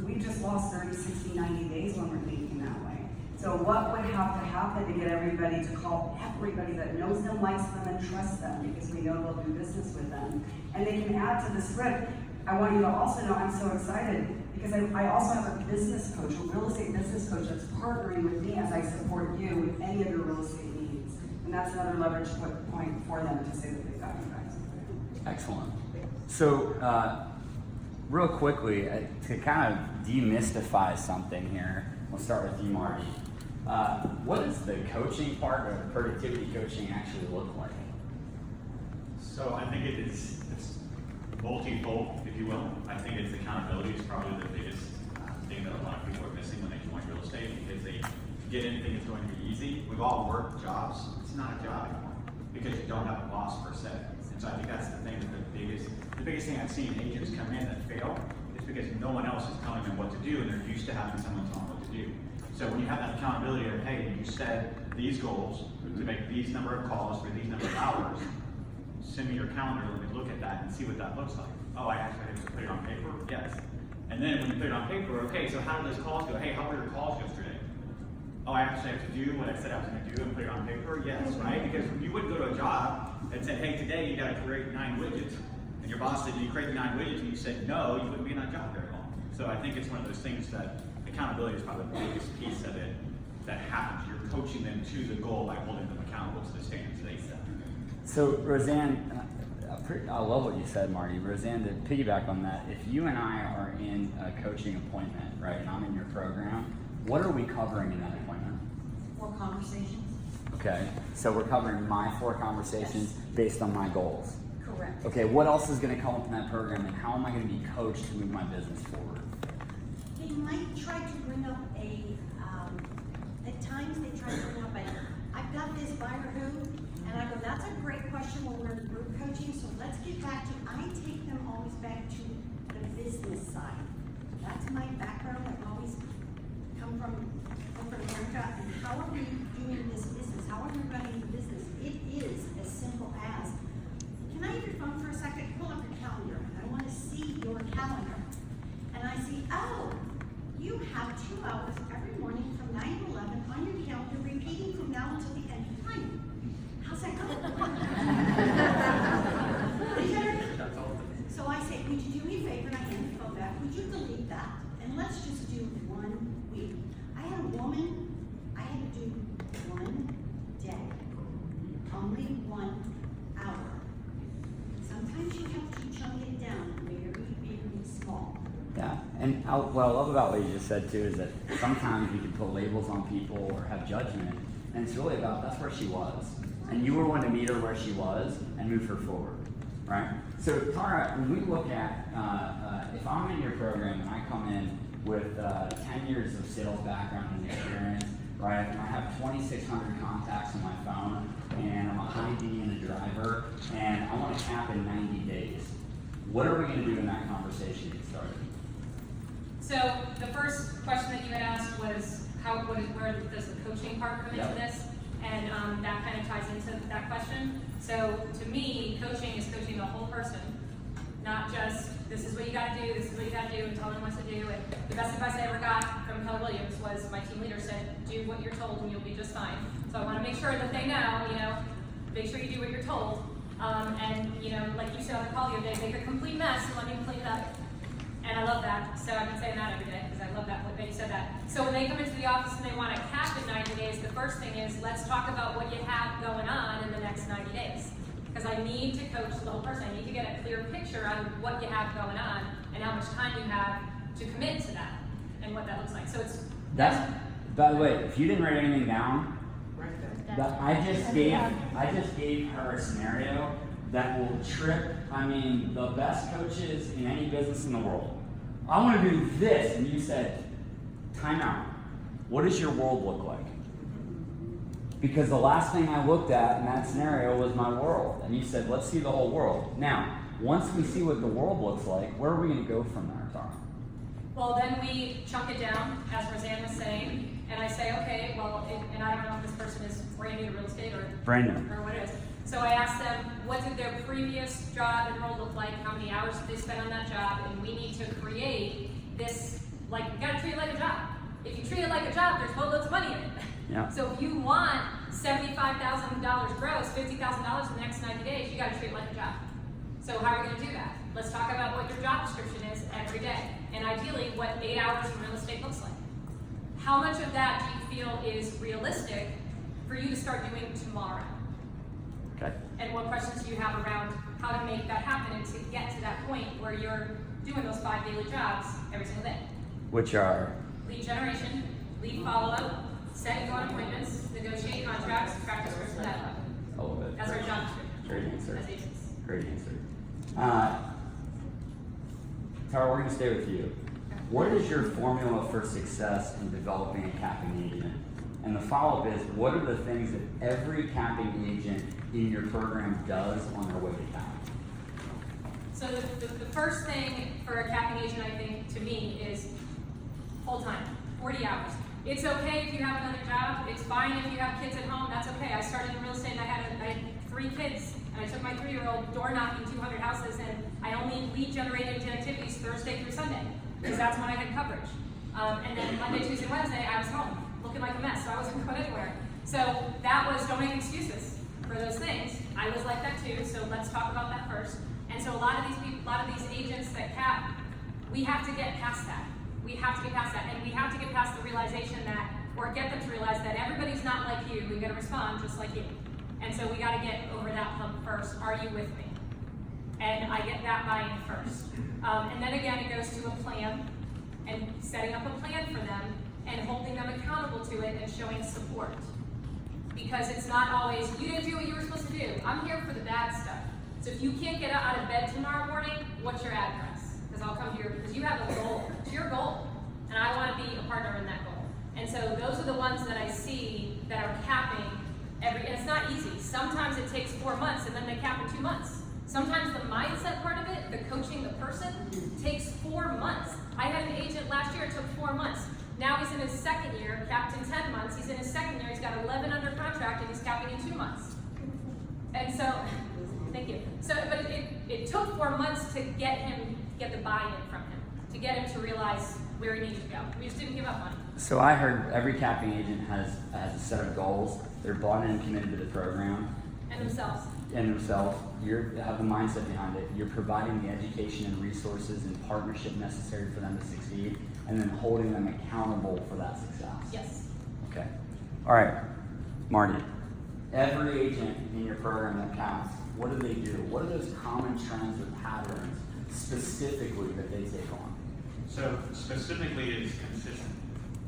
We just lost 30, 60, 90 days when we're thinking that way. So what would have to happen to get everybody to call everybody that knows them, likes them, and trusts them, because we know they'll do business with them. And they can add to the script. I want you to also know I'm so excited because I also have a business coach, a real estate business coach that's partnering with me as I support you with any of your real estate needs. And that's another leverage point for them to say that they've got you guys. Excellent. So, real quickly, to kind of demystify something here, we'll start with you, Marty. What does the coaching part or the productivity coaching actually look like? So I think it's multifold, if you will. I think it's accountability is probably the biggest thing that a lot of people are missing when they join real estate, because they get in thinking it's going to be easy. We've all worked jobs. It's not a job anymore because you don't have a boss per se. And so I think that's the thing, the biggest thing I've seen agents come in that fail is because no one else is telling them what to do, and they're used to having someone tell them what to do. So when you have that accountability of, hey, you set these goals to make these number of calls for these number of hours, send me your calendar, let me look at that and see what that looks like. Oh, I actually have to put it on paper? Yes. And then when you put it on paper, okay, so how did those calls go? Hey, how were your calls yesterday? Oh, I actually have to do what I said I was going to do and put it on paper? Yes, right? Because you wouldn't go to a job that said, hey, today you got to create 9 widgets, and your boss said you create 9 widgets, and you said no, you wouldn't be in that job very long. So I think it's one of those things that accountability is probably the biggest piece of it that happens. You're coaching them to the goal by holding them accountable to the standards they set. So Roseanne, I love what you said, Marty. Roseanne, to piggyback on that, if you and I are in a coaching appointment, right, and I'm in your program, what are we covering in that appointment? 4 conversations. Okay, so we're covering my 4 conversations based on my goals. Correct. Okay, what else is going to come up in that program, and how am I going to be coached to move my business forward? They might try to bring up at times they try to bring up I've got this buyer who, and I go, that's a great question when we're group coaching, so let's get back to, I take them always back to the business side. That's my background, I've always come from America, and how are we doing this business? How are we running the business? It is as simple as, can I have your phone for a second? Pull up your calendar. I want to see your calendar. And I see, oh, you have 2 hours every morning from 9 to 11 on your calendar, repeating from now until the end of time. How's that going? So I say, would you do me a favor? And I hand the phone back. Would you delete that? And let's just do 1 week. I had a woman, I had to do 1 day, only 1 hour. Sometimes you have to chunk it down very small. Yeah, and what I love about what you just said too is that sometimes we can put labels on people or have judgment, and it's really about that's where she was, and you were one to meet her where she was and move her forward, right? So Tara, when we look at if I'm in your program and I come in with 10 years of sales background and experience, right, and I have 2,600 contacts on my phone, and I'm a high D and a driver, and I want to cap in 90 days. What are we going to do in that conversation to get started? So the first question that you had asked was where does the coaching part come into this? And that kind of ties into that question. So to me, coaching is coaching a whole person, not just this is what you got to do, this is what you got to do, and tell them what to do. And the best advice I ever got from Keller Williams was my team leader said, do what you're told and you'll be just fine. So I want to make sure that they know, make sure you do what you're told. And like you said on the call the other day, make a complete mess and let me clean it up. And I love that. So I've been saying that every day because I love that when you said that. So when they come into the office and they want to cap in 90 days, the first thing is let's talk about what you have going on in the next 90 days. Because I need to coach the whole person. I need to get a clear picture on what you have going on and how much time you have to commit to that and what that looks like. So it's That's, by the way, if you didn't write anything down, I just gave her a scenario that will trip, the best coaches in any business in the world. I want to do this, and you said, time out. What does your world look like? Because the last thing I looked at in that scenario was my world, and you said, let's see the whole world. Now, once we see what the world looks like, where are we going to go from there, Tara? Well, then we chunk it down, as Roseanne was saying, and I say, okay, well, and I don't know if this person is brand new to real estate or Brand new. or what it is. So I asked them, what did their previous job and role look like? How many hours did they spend on that job? And we need to create this, you gotta treat it like a job. If you treat it like a job, there's boatloads of money in it. Yeah. So if you want $75,000 gross, $50,000 in the next 90 days, you gotta treat it like a job. So how are we gonna do that? Let's talk about what your job description is every day. And ideally, what 8 hours in real estate looks like. How much of that do you feel is realistic for you to start doing tomorrow? Okay. And what questions do you have around how to make that happen and to get to that point where you're doing those 5 daily jobs every single day? Which are? Lead generation, lead follow-up, setting on appointments, negotiate contracts, practice risk management. I love it. That's our job description. Great answer. As agents. Great answer. Tara, we're gonna stay with you. What is your formula for success in developing a capping agent? And the follow-up is, what are the things that every capping agent in your program does on their way to cap? So the first thing for a capping agent, I think, to me, is full time, 40 hours. It's okay if you have another job. It's fine if you have kids at home. That's okay. I started in real estate and I had 3 kids. And I took my 3-year-old door knocking 200 houses, and I only lead generated activities Thursday through Sunday, because that's when I had coverage. And then Monday, Tuesday, Wednesday, I was home, looking like a mess, so I wasn't going anywhere. So that was, don't make excuses for those things. I was like that too, so let's talk about that first. And so a lot of these people, a lot of these agents that cap, we have to get past that. We have to get past that, and we have to get past the realization that, or get them to realize that everybody's not like you. We got to respond just like you. And so we got to get over that hump first. Are you with me? And I get that buy-in first. And then again, it goes to a plan and setting up a plan for them and holding them accountable to it and showing support. Because it's not always, you didn't do what you were supposed to do. I'm here for the bad stuff. So if you can't get out of bed tomorrow morning, what's your address? Because I'll come here, because you have a goal. It's your goal. And I want to be a partner in that goal. And so those are the ones that I see that are capping and it's not easy. Sometimes it takes 4 months and then they cap in 2 months. Sometimes the mindset part of it, the coaching the person, takes 4 months. I had an agent last year, it took 4 months. Now he's in his second year, capped in 10 months. He's in his second year, he's got 11 under contract, and he's capping in 2 months. And so, thank you. So, but it took 4 months to get the buy-in from him, to get him to realize where he needs to go. We just didn't give up on him. So I heard every capping agent has a set of goals. They're bought in and committed to the program. And themselves. You have the mindset behind it. You're providing the education and resources and partnership necessary for them to succeed, and then holding them accountable for that success. Yes. Okay. All right, Marty. Every agent in your program that counts, what do they do? What are those common trends or patterns specifically that they take on? So specifically, it's consistent,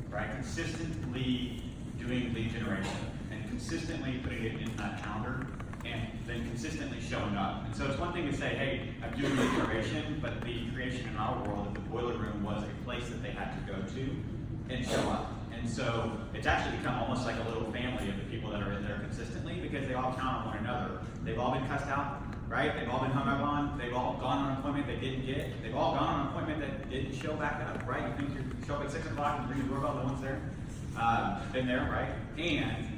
right? Consistently doing lead generation and consistently putting it in that calendar and then consistently showing up. And so it's one thing to say, hey, I'm doing lead generation, but the creation in our world, the boiler room was a place that they had to go to and show up. And so it's actually become almost like a little family of the people that are in there consistently because they all count on one another. They've all been cussed out, right? They've all been hung up on. They've all gone on an appointment they didn't get. They've all gone on an appointment that didn't show back up, right? You think you show up at 6 o'clock and ring the doorbell, no one's there. Been there, right? And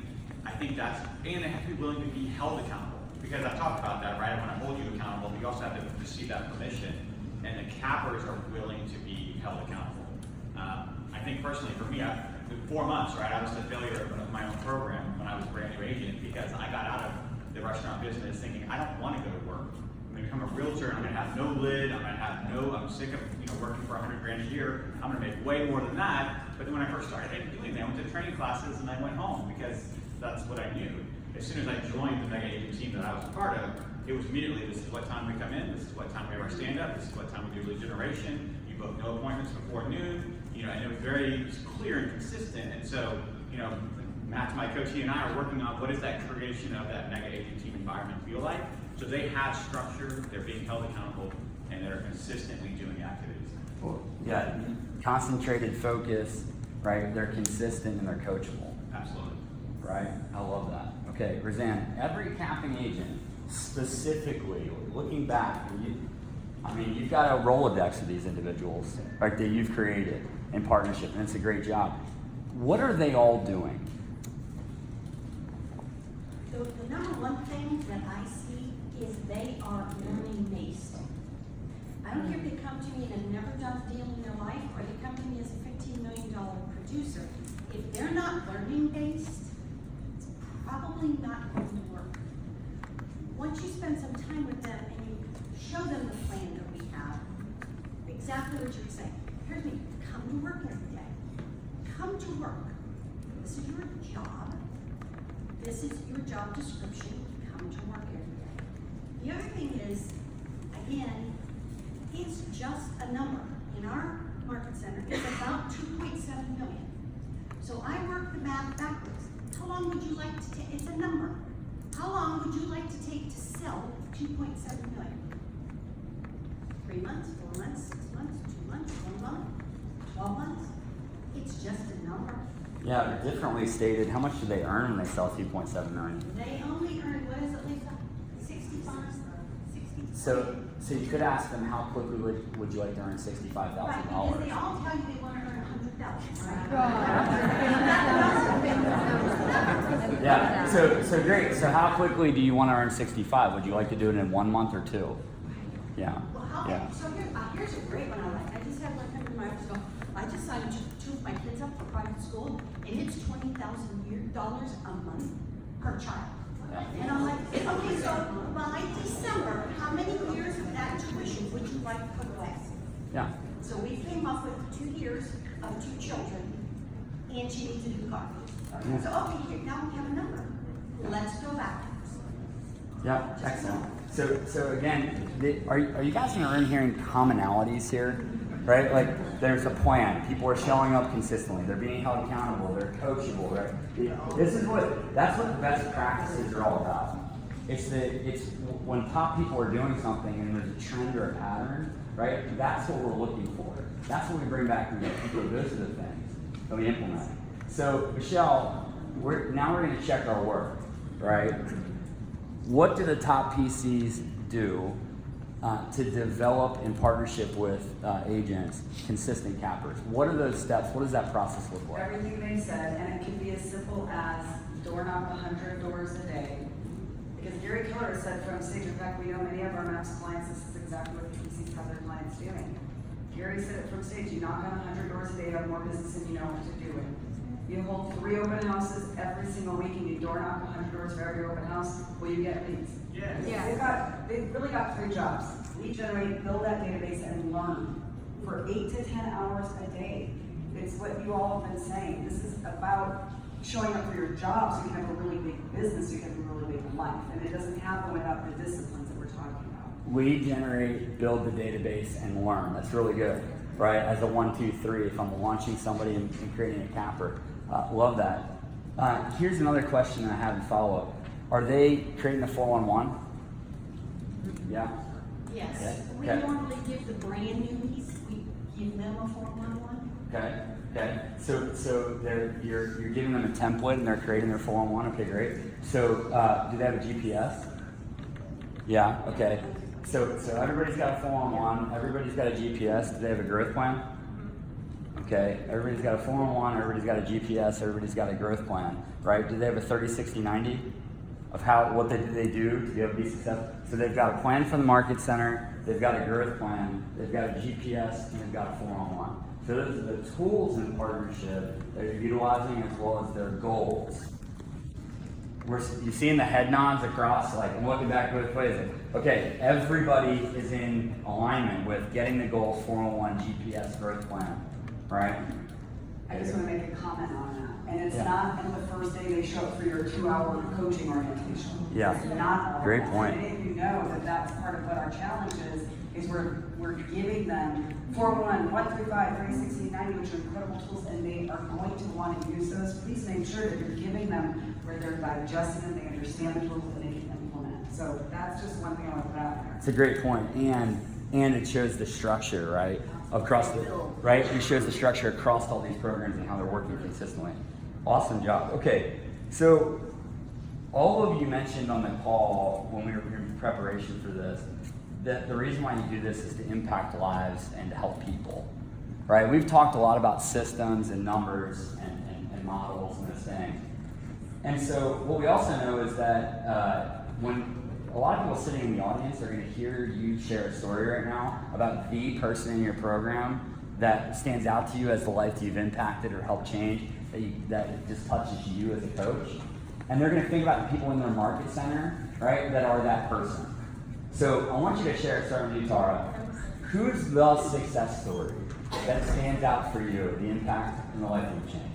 I think and they have to be willing to be held accountable. Because I've talked about that, right? I want to hold you accountable, but you also have to receive that permission. And the cappers are willing to be held accountable. I think personally for me, 4 months, right? I was the failure of my own program when I was a brand new agent because I got out of the restaurant business thinking I don't want to go to work. I'm going to become a realtor. I'm going to have no lid. I'm sick of working for $100 grand a year. I'm going to make way more than that. But then when I first started, I didn't do anything. I went to training classes and I went home because that's what I knew. As soon as I joined the mega agent team that I was a part of, it was immediately, this is what time we come in, this is what time we have our stand-up, this is what time we do lead generation, you book no appointments before noon, and it was very clear and consistent. And so, Matt, my coach, he and I are working on what is that creation of that mega agent team environment feel like. So they have structure, they're being held accountable, and they're consistently doing activities. Well, yeah, concentrated focus, right? They're consistent and they're coachable. Absolutely. Right? I love that. Okay, Roseanne, every capping agent, specifically, looking back, you've got a Rolodex of these individuals, right, that you've created in partnership, and it's a great job. What are they all doing? The number one thing that I see is they are learning based. I don't care if they come to me and have never done a deal in their life, or they come to me as a $15 million producer. If they're not learning based, it's probably not going to work. Once you spend some time with them and you show them the plan that we have, exactly what you're saying. Here's me, come to work every day. Come to work. This is your job. This is your job description. Come to work every day. The other thing is, again, it's just a number. In our market center, it's about 2.7 million. So I work the math backwards. How long would you like to take? It's a number. How long would you like to take to sell 2.7 million? 3 months, 4 months, 6 months, 2 months, 1 month, 12 months. It's just a number. Yeah, differently stated, how much do they earn when they sell 2.7 million? They only earn, what is it, Lisa? 65? 60? So you could ask them, how quickly would you like to earn Right, because $65,000? they all tell you they want to earn 100,000, right? Yeah, so great. So how quickly do you want to earn 65? Would you like to do it in 1 month or 2? Yeah, Well, yeah. so here's a great one I like. I just had one come to my office go, I just signed two of my kids up for private school, and it's $20,000 a month per child. Yeah. And I'm like, okay, so by December, how many years of that tuition would you like to put away? Yeah. So we came up with 2 years of 2 children, and she needs a new car. So, okay, here, now we have a number. Let's go back. Yeah, excellent. So again, are you guys in the room hearing commonalities here? Right? Like there's a plan. People are showing up consistently. They're being held accountable. They're coachable, right? That's what the best practices are all about. It's when top people are doing something and there's a trend or a pattern, right? That's what we're looking for. That's what we bring back from the people. Those are the things that we implement. So Michelle, we're going to check our work, right? What do the top PCs do to develop in partnership with agents consistent cappers? What are those steps? What does that process look like? Everything they said, and it can be as simple as door knock 100 doors a day. Because Gary Keller said from stage, in fact, we know many of our MAPS clients, this is exactly what the PCs have their clients doing. Gary said it from stage, you knock on 100 doors a day, you have more business than you know what to do with. You hold 3 open houses every single week and you door knock 100 doors for every open house, will you get leads? Yes. Yeah. They've really got 3 jobs. Lead generate, build that database, and learn for 8 to 10 hours a day. It's what you all have been saying. This is about showing up for your job so you can have a really big business, so you can have a really big life. And it doesn't happen without the disciplines that we're talking about. Lead generate, build the database, and learn. That's really good, right? As a 1, 2, 3, if I'm launching somebody and creating a capper. Love that. Here's another question that I have in follow-up. Are they creating a 411? Yeah? Yes. Okay. We Okay. normally give the brand newbies, we give them a 411. Okay. Okay. So you're giving them a template and they're creating their 411. Okay, great. So do they have a GPS? Yeah. Okay. So everybody's got a 411. Everybody's got a GPS. Do they have a growth plan? Okay, everybody's got a 411, everybody's got a GPS, everybody's got a growth plan, right? Do they have a 30, 60, 90 of what they do to be able to be successful? So they've got a plan for the market center, they've got a growth plan, they've got a GPS, and they've got a 411. So those are the tools in partnership that you're utilizing as well as their goals. You seeing the head nods across, like I'm looking back both ways. Okay, everybody is in alignment with getting the goals, 411 GPS growth plan. Right? I just want to make a comment on that. And it's Yeah. not in the first day they show up for your 2-hour coaching orientation. Yeah. It's not all Great that. point. Many of you know that that's part of what our challenge is we're giving them 411, 135, 360, 90, which are incredible tools, and they are going to want to use those. Please make sure that you're giving them where they're digesting them, they understand the tools, and they can implement. So that's just one thing I want to put out there. It's a great point, and it shows the structure, right? Across the right, it shows the structure across all these programs and how they're working consistently. Awesome job. Okay, so all of you mentioned on the call when we were in preparation for this that the reason why you do this is to impact lives and to help people, right? We've talked a lot about systems and numbers and models and this thing, and so what we also know is that when a lot of people sitting in the audience are going to hear you share a story right now about the person in your program that stands out to you as the life that you've impacted or helped change, that just touches you as a coach. And they're going to think about the people in their market center, right, that are that person. So I want you to share, starting with you, Tara. Who's the success story that stands out for you, the impact and the life you've changed?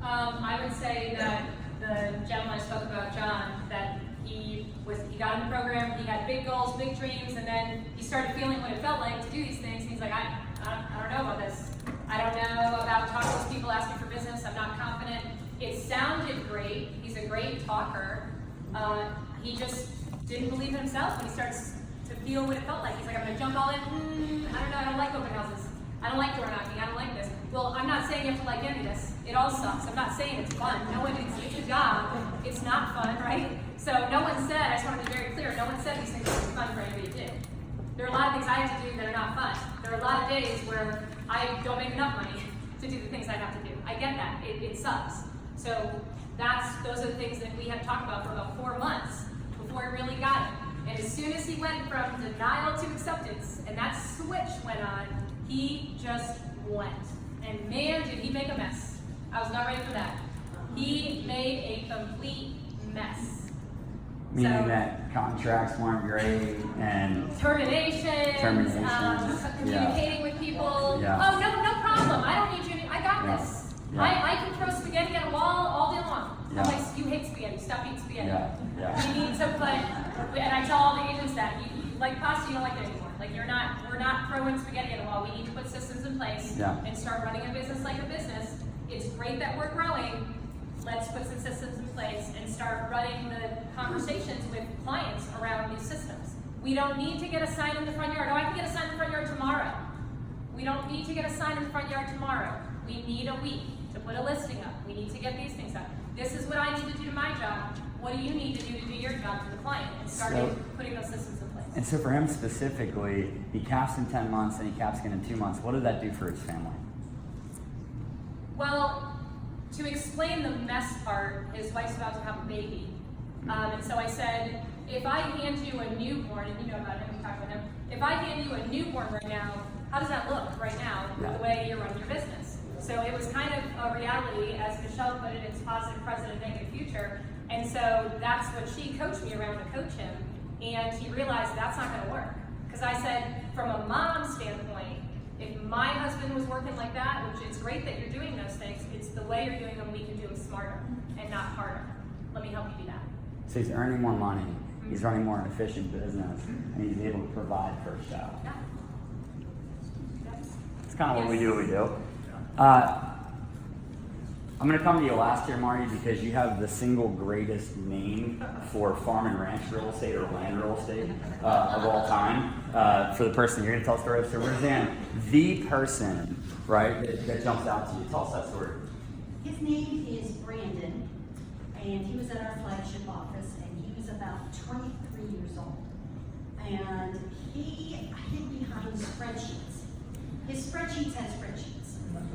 I would say that the gentleman I spoke about, John, that he got in the program, he had big goals, big dreams, and then he started feeling what it felt like to do these things. And he's like, I don't know about this. I don't know about talking to these people asking for business. I'm not confident. It sounded great. He's a great talker. He just didn't believe in himself when he starts to feel what it felt like. He's like, I'm gonna jump all in. I don't know, I don't like open houses. I don't like door knocking, I don't like this. Well, I'm not saying you have to like any of this. It all sucks. I'm not saying it's fun. No one, it's a job. It's not fun, right? So no one said, I just want to be very clear, no one said these things are fun for anybody to do. There are a lot of things I have to do that are not fun. There are a lot of days where I don't make enough money to do the things I have to do. I get that. It sucks. So those are the things that we had talked about for about 4 months before he really got it. And as soon as he went from denial to acceptance, and that switch went on, he just went. And man, did he make a mess. I was not ready for that. He made a complete mess. Meaning that contracts weren't great and Terminations, communicating with people. Yeah. Oh, no problem. I don't need you. I got Yeah. this. Yeah. I can throw spaghetti at a wall all day long. Yeah. I'm like, you hate spaghetti. Stop eating spaghetti. Yeah. You need to put, and I tell all the agents that, you like pasta, you don't like it anymore. Like we're not throwing spaghetti at a wall. We need to put systems in place and start running a business like a business. It's great that we're growing. Let's put some systems in place and start running the conversations with clients around these systems. We don't need to get a sign in the front yard. Oh, I can get a sign in the front yard tomorrow. We don't need to get a sign in the front yard tomorrow. We need a week to put a listing up. We need to get these things up. This is what I need to do to my job. What do you need to do your job to the client? And starting putting those systems in place. And so for him specifically, he caps in 10 months and he caps again in 2 months. What did that do for his family? Well, to explain the mess part, his wife's about to have a baby. And so I said, if I hand you a newborn, and you know about him, we talked about him, if I hand you a newborn right now, how does that look right now, the way you're running your business? So it was kind of a reality, as Michelle put it, it's positive present and negative future. And so that's what she coached me around to coach him. And he realized that's not gonna work. Because I said, from a mom standpoint, if my husband was working like that, which it's great that you're doing those things, it's the way you're doing them, we can do them smarter and not harder. Let me help you do that. So he's earning more money, he's running more an efficient business, and he's able to provide for his child. Yeah. It's kind of what we do. I'm going to come to you last here, Marty, because you have the single greatest name for farm and ranch real estate or land real estate of all time. For the person you're going to tell a story of, so Roseanne, the person, right, that jumps out to you. Tell us that story. His name is Brandon, and he was at our flagship office, and he was about 23 years old. And he hid behind spreadsheets. His spreadsheets had spreadsheets.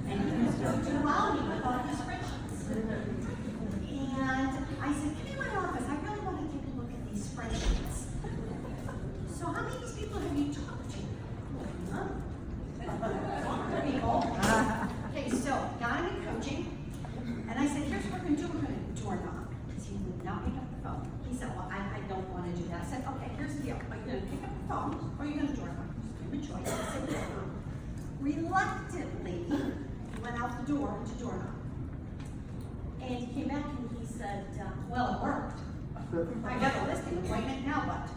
And he was doing wow me with all his spreadsheets. And I said, come in my office, I really want to take a look at these spreadsheets. So how many of these people have you talked to? None. People. Okay, so got him in coaching. And I said, here's what we're going to do. We're going to door knock. Because he would not pick up the phone. He said, well, I don't want to do that. I said, okay, here's the deal. Are you going to pick up the phone or are you going to door knock? Just give him a choice. I said, yeah. Reluctantly, he went out the door to door knock. And he came back and he said, well, it worked. I got a listing appointment, now what?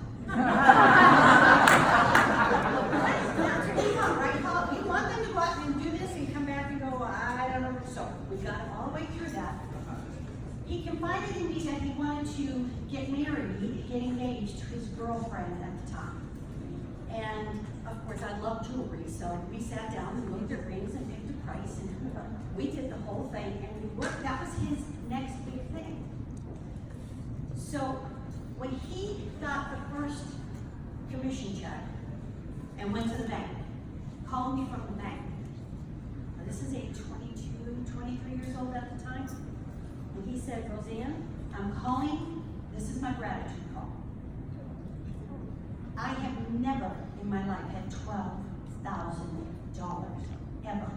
That's what we want, right, Paul? We want them to go out and do this and come back and go, I don't know. So we got him all the way through that. He confided in me that he wanted to get married, get engaged to his girlfriend at the time. And of course, I love jewelry, so we sat down and looked at rings and picked a price, and we did the whole thing, and we worked. That was his next big thing. So when he got the first commission check and went to the bank, called me from the bank. Now, this is a 23 years old at the time. And he said, Roseanne, I'm calling, this is my gratitude call. I have never in my life had $12,000 ever.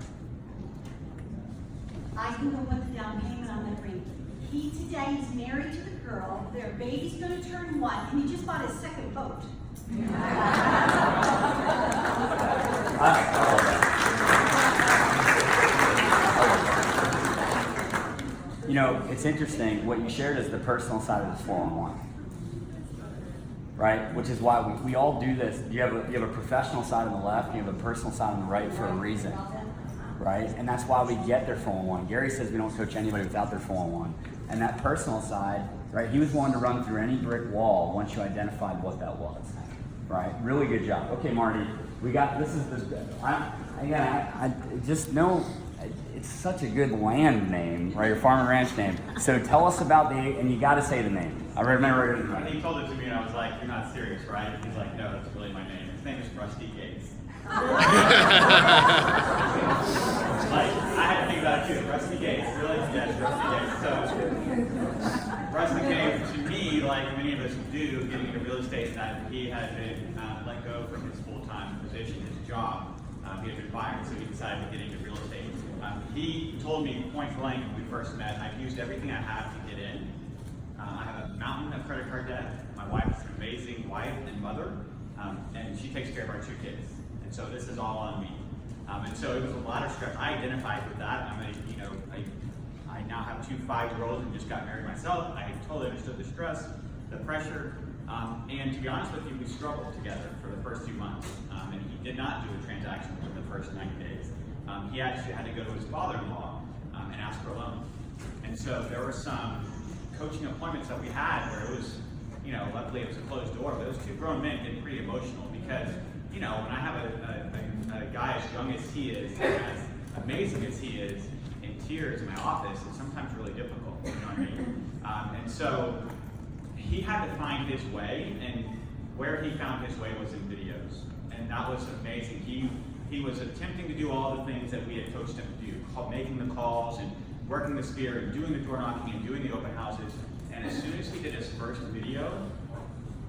I can go put the down payment on that ring. He today is married to the girl, their baby's gonna turn 1, and he just bought his second boat. You know, it's interesting, what you shared is the personal side of this 411. Right? Which is why we all do this. You have a professional side on the left, you have a personal side on the right for a reason. Right? And that's why we get their 411. Gary says we don't coach anybody without their 411. And that personal side, right, he was willing to run through any brick wall once you identified what that was. right? Really good job. Okay, Marty, we got, this is the, I just know, it's such a good land name, right? Your farm and ranch name. So tell us about and you got to say the name. I remember it. He told it to me and I was like, "You're not serious, right?" He's like, "No, that's really my name. His name is Rusty Gates." Like, I had to think about it too. Rusty Gates, really? Yes, Rusty Gates. So, Rusty Gates, to me, like many of us do, getting into real estate, that he had been let go from his full-time position, his job. He had been fired, so he decided to get into real estate. He told me point blank when we first met, I've used everything I have to get in. I have a mountain of credit card debt. My wife is an amazing wife and mother, and she takes care of our 2 kids. And so this is all on me. And so it was a lot of stress. I identified with that. I now have 2 5-year-olds and just got married myself. I totally understood the stress, the pressure, and to be honest with you, we struggled together for the first 2 months. And he did not do a transaction within the first 90 days. He actually had to go to his father-in-law and ask for a loan. And so there were some coaching appointments that we had where it was, luckily it was a closed door, but those 2 grown men get pretty emotional because, when I have a guy as young as he is, as amazing as he is, in tears in my office, it's sometimes really difficult, you know what I mean? And so he had to find his way, and where he found his way was in videos. And that was amazing. He was attempting to do all the things that we had coached him to do, making the calls and working the spear and doing the door knocking and doing the open houses. And as soon as he did his first video,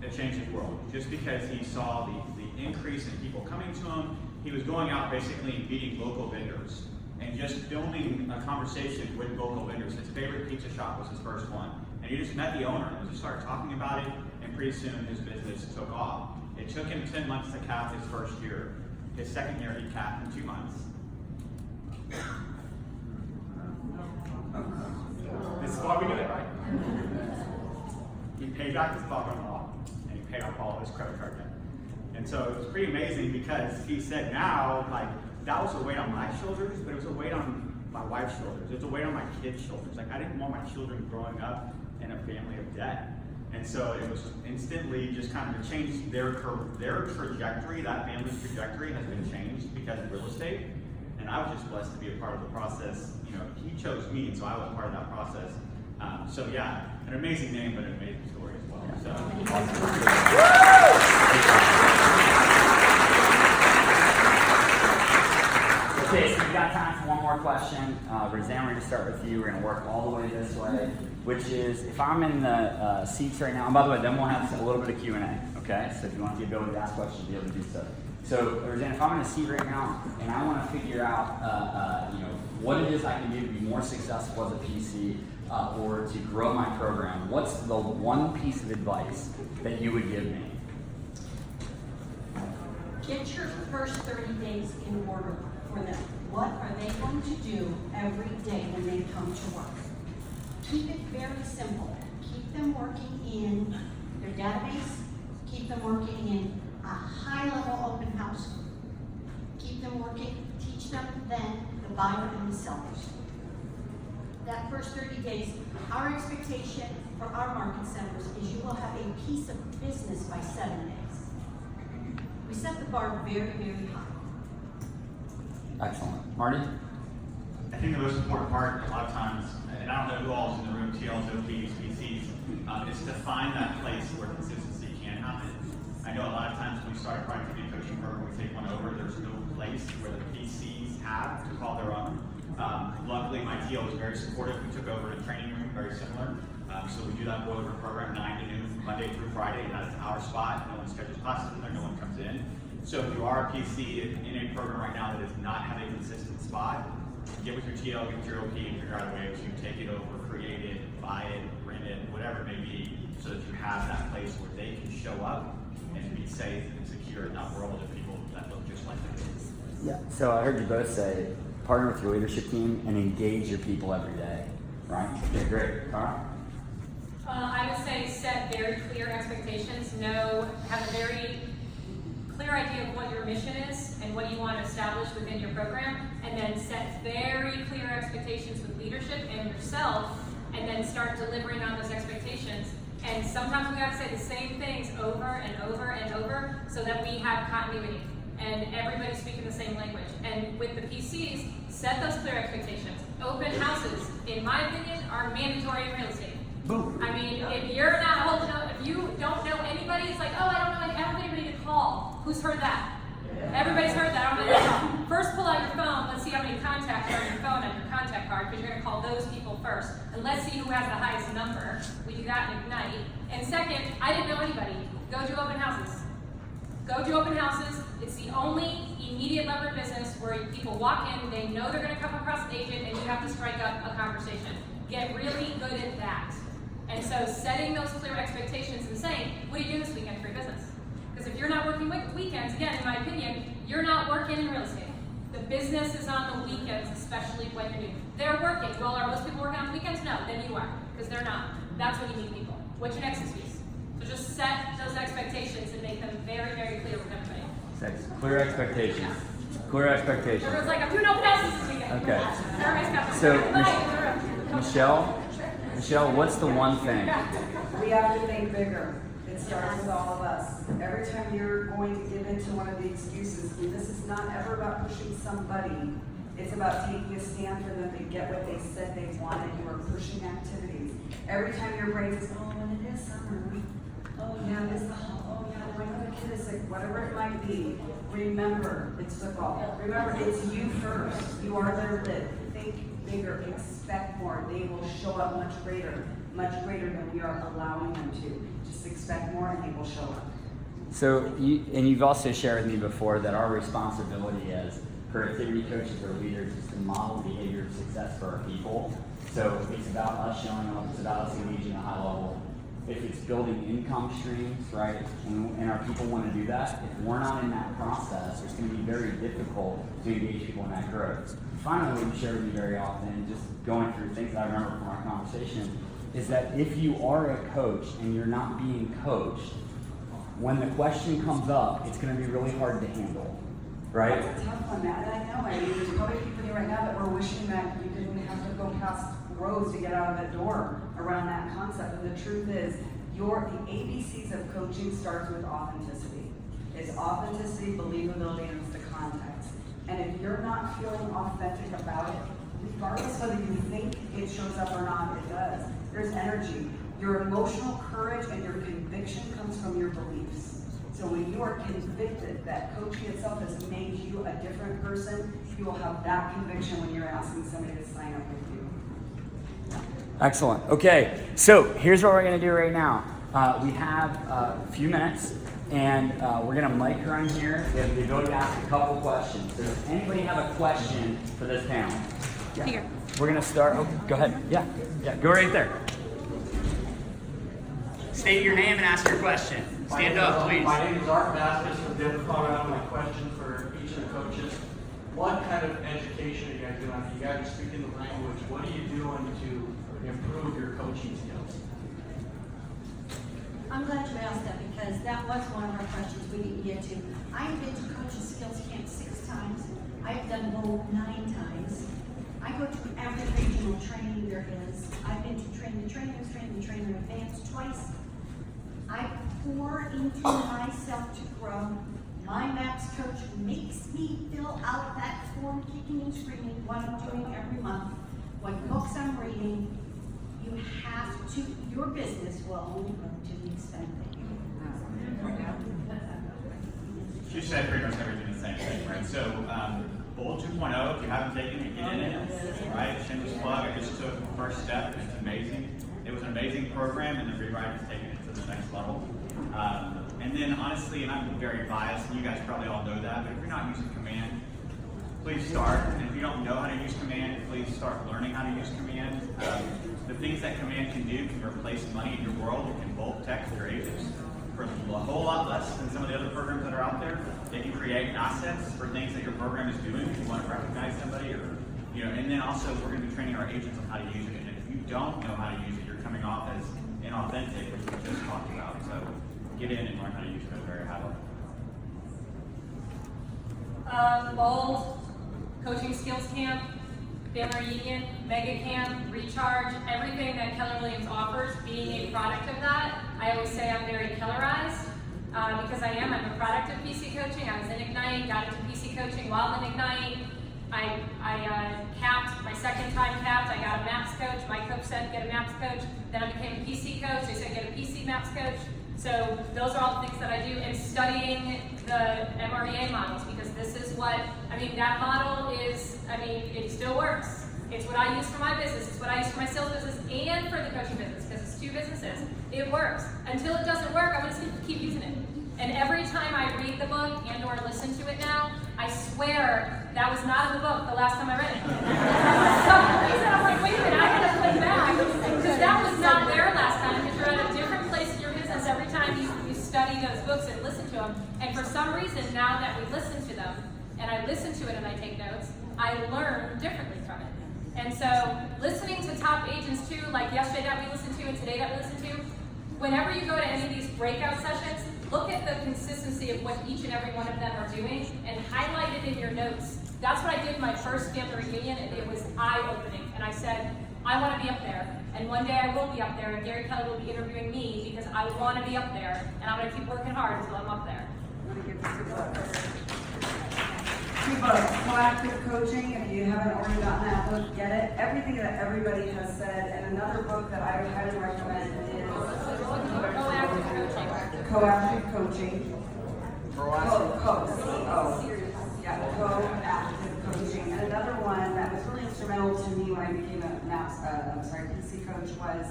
it changed his world. Just because he saw the increase in people coming to him, he was going out basically and meeting local vendors and just filming a conversation with local vendors. His favorite pizza shop was his first one. And he just met the owner and just started talking about it, and pretty soon his business took off. It took him 10 months to cap his first year. His second year, he capped in 2 months. This is why we do it, right? He paid back his father-in-law, and he paid off all of his credit card debt. And so it was pretty amazing because he said now, like, that was a weight on my shoulders, but it was a weight on my wife's shoulders. It was a weight on my kids' shoulders. Like, I didn't want my children growing up in a family of debt. And so it was instantly just kind of changed their trajectory. That family's trajectory has been changed because of real estate. And I was just blessed to be a part of the process. He chose me, and so I was part of that process. So yeah, an amazing name, but an amazing story as well. So. Okay, so we've got time for one more question. Roseanne, we're going to start with you. We're going to work all the way this way, which is if I'm in the seats right now, and by the way, then we'll have a little bit of Q&A, okay? So if you want the ability to ask questions, you'll be able to do so. So, Roseanne, if I'm in a seat right now and I want to figure out, what it is I can do to be more successful as a PC or to grow my program, what's the one piece of advice that you would give me? Get your first 30 days in order for them. What are they going to do every day when they come to work? Keep it very simple. Keep them working in their database. Keep them working in a high-level open house. Keep them working. Teach them then the buyer and the sellers. That first 30 days, our expectation for our market centers is you will have a piece of business by 7 days. We set the bar very, very high. Excellent. Marty? I think the most important part, a lot of times, and I don't know who all is in the room, TLs, OPs, PCs, is to find that place where consistency can happen. I know a lot of times when we start a productivity coaching program, we take one over, there's no place where the PCs have to call their own. Luckily, my TL was very supportive. We took over a training room, very similar. So we do that boiler program 9 to noon, Monday through Friday, and that's our spot. No one schedules classes in there, no one comes in. So if you are a PC in a program right now that does not have a consistent spot, get with your TL, get with your OP, and figure out a way to take it over, create it, buy it, rent it, whatever it may be, so that you have that place where they can show up and be safe and secure in that world of people that look just like them. Yeah. So I heard you both say, partner with your leadership team and engage your people every day, right? Okay, great. Carl? I would say set very clear expectations. Have a very clear idea of what your mission is and what you want to establish within your program, and then set very clear expectations with leadership and yourself, and then start delivering on those expectations. And sometimes we gotta say the same things over and over and over so that we have continuity and everybody's speaking the same language. And with the PCs, set those clear expectations. Open houses, in my opinion, are mandatory in real estate. Boom. I mean, if you're not holding up, if you don't know anybody, it's like, oh, I don't know anybody to call. Who's heard that? Everybody's heard that. I don't know who to call. First, pull out your phone. Let's see how many contacts are on your phone and your contact card, because you're going to call those people first. And let's see who has the highest number. We do that in Ignite. And second, I didn't know anybody. Go do open houses. Go do open houses. It's the only immediate lever business where people walk in, they know they're going to come across an agent, and you have to strike up a conversation. Get really good at that. And so setting those clear expectations and saying, what are you doing this weekend for your business? Because if you're not working weekends, again, in my opinion, you're not working in real estate. The business is on the weekends, especially when you're new. They're working. Well, are most people working on the weekends? No, then you are, because they're not. That's when you meet people. What's your next excuse? So just set those expectations and make them very, very clear with everybody. Clear expectations. Clear expectations. Everyone's like, I'm doing open houses this weekend. Okay. Everybody's got So, Michelle, what's the one thing? We have to think bigger. It starts with all of us. Every time you're going to give into one of the excuses, and this is not ever about pushing somebody. It's about taking a stand for them to get what they said they wanted. You are pushing activities. Every time your brain says, oh, and it is summer. Oh, yeah, it is the oh, yeah, my other kid is sick, whatever it might be. Remember, it's football. Remember, it's you first. You are their lid. Think bigger, expect more. They will show up much greater than we are allowing them to. Just expect more and they will show up. So, you've also shared with me before that our responsibility as productivity coaches or leaders is to model behavior of success for our people. So it's about us showing up, it's about us engaging at a high level. If it's building income streams, right, and our people want to do that, if we're not in that process, it's going to be very difficult to engage people in that growth. Finally, what you share with me very often, just going through things that I remember from our conversation, is that if you are a coach and you're not being coached, when the question comes up, it's going to be really hard to handle, right? It's a tough one, Matt, and I know. I mean, there's probably people here right now that were wishing that you didn't have to go past rows to get out of the door around that concept. And the truth is, the ABCs of coaching starts with authenticity. It's authenticity, believability, and it's the context. And if you're not feeling authentic about it, regardless whether you think it shows up or not, it does. There's energy. Your emotional courage and your conviction comes from your beliefs. So when you are convicted that coaching itself has made you a different person, you will have that conviction when you're asking somebody to sign up with you. Excellent. Okay, so here's what we're going to do right now. We have a few minutes, and we're going to mic around here. We have the ability to ask a couple questions. So does anybody have a question for this panel? Yeah. Here. We're going to start. Oh, go ahead. Yeah, go right there. State your name and ask your question. Stand up, please. My name is Art Vasquez from Denver, Colorado. My question for each of the coaches: what kind of education are you guys doing? You guys are speaking the language. What are you doing to improve your coaching skills? I'm glad you asked that because that was one of our questions we didn't get to. I've been to coaching skills camp 6 times. I've done both 9 times. I go to every regional training there is. I've been to train the trainer advanced twice. I pour into myself to grow. My MAPS coach makes me fill out that form, kicking and screaming, what I'm doing every month, what books I'm reading. You have to, your business will only grow to the extent that you She said pretty much everything the same thing, right? So, Bold 2.0, if you haven't taken it, get in it, right? Shameless plug, I just took the first step, and it's amazing. It was an amazing program, and the rewrite has taken it to the next level. And then, honestly, and I'm very biased, and you guys probably all know that, but if you're not using Command, please start. And if you don't know how to use Command, please start learning how to use Command. The things that Command can do can replace money in your world. It can bulk text your agents for a whole lot less than some of the other programs that are out there. They can create assets for things that your program is doing if you want to recognize somebody, or and then also we're going to be training our agents on how to use it. And if you don't know how to use it, you're coming off as inauthentic, which we just talked about. So get in and learn how to use it at a very high level. Bold, coaching skills camp. Family Reunion, Mega Camp, Recharge, everything that Keller Williams offers, being a product of that, I always say I'm very Kellerized, because I am. I'm a product of PC coaching. I was in Ignite, got into PC coaching while in Ignite. I capped, my second time capped, I got a MAPS coach. My coach said, get a MAPS coach. Then I became a PC coach. They said, get a PC MAPS coach. So those are all the things that I do. And studying the MREA models, because this is what, I mean, that model is, I mean, it still works. It's what I use for my business. It's what I use for my sales business and for the coaching business, because it's two businesses. It works. Until it doesn't work, I'm going to keep using it. And every time I read the book and or listen to it now, I swear that was not in the book the last time I read it. For some reason, I'm like, wait a minute, I gotta flip back. Because that was not there last time, because you're at a different place in your business every time you study those books and listen to them. And for some reason, now that we listen to them, and I listen to it and I take notes, I learn differently from it. And so, listening to top agents too, like yesterday that we listened to and today that we listened to, whenever you go to any of these breakout sessions, look at the consistency of what each and every one of them are doing and highlight it in your notes. That's what I did my first family reunion, and it was eye-opening. And I said, I want to be up there. And one day I will be up there, and Gary Keller will be interviewing me because I want to be up there, and I'm going to keep working hard until I'm up there. I'm gonna give this two books. Proactive Coaching, if you haven't already gotten that book, get it. Everything that everybody has said, and another book that I would highly recommend is Proactive Coaching. Proactive Coaching. And another one that was really instrumental to me when I became a PC coach was,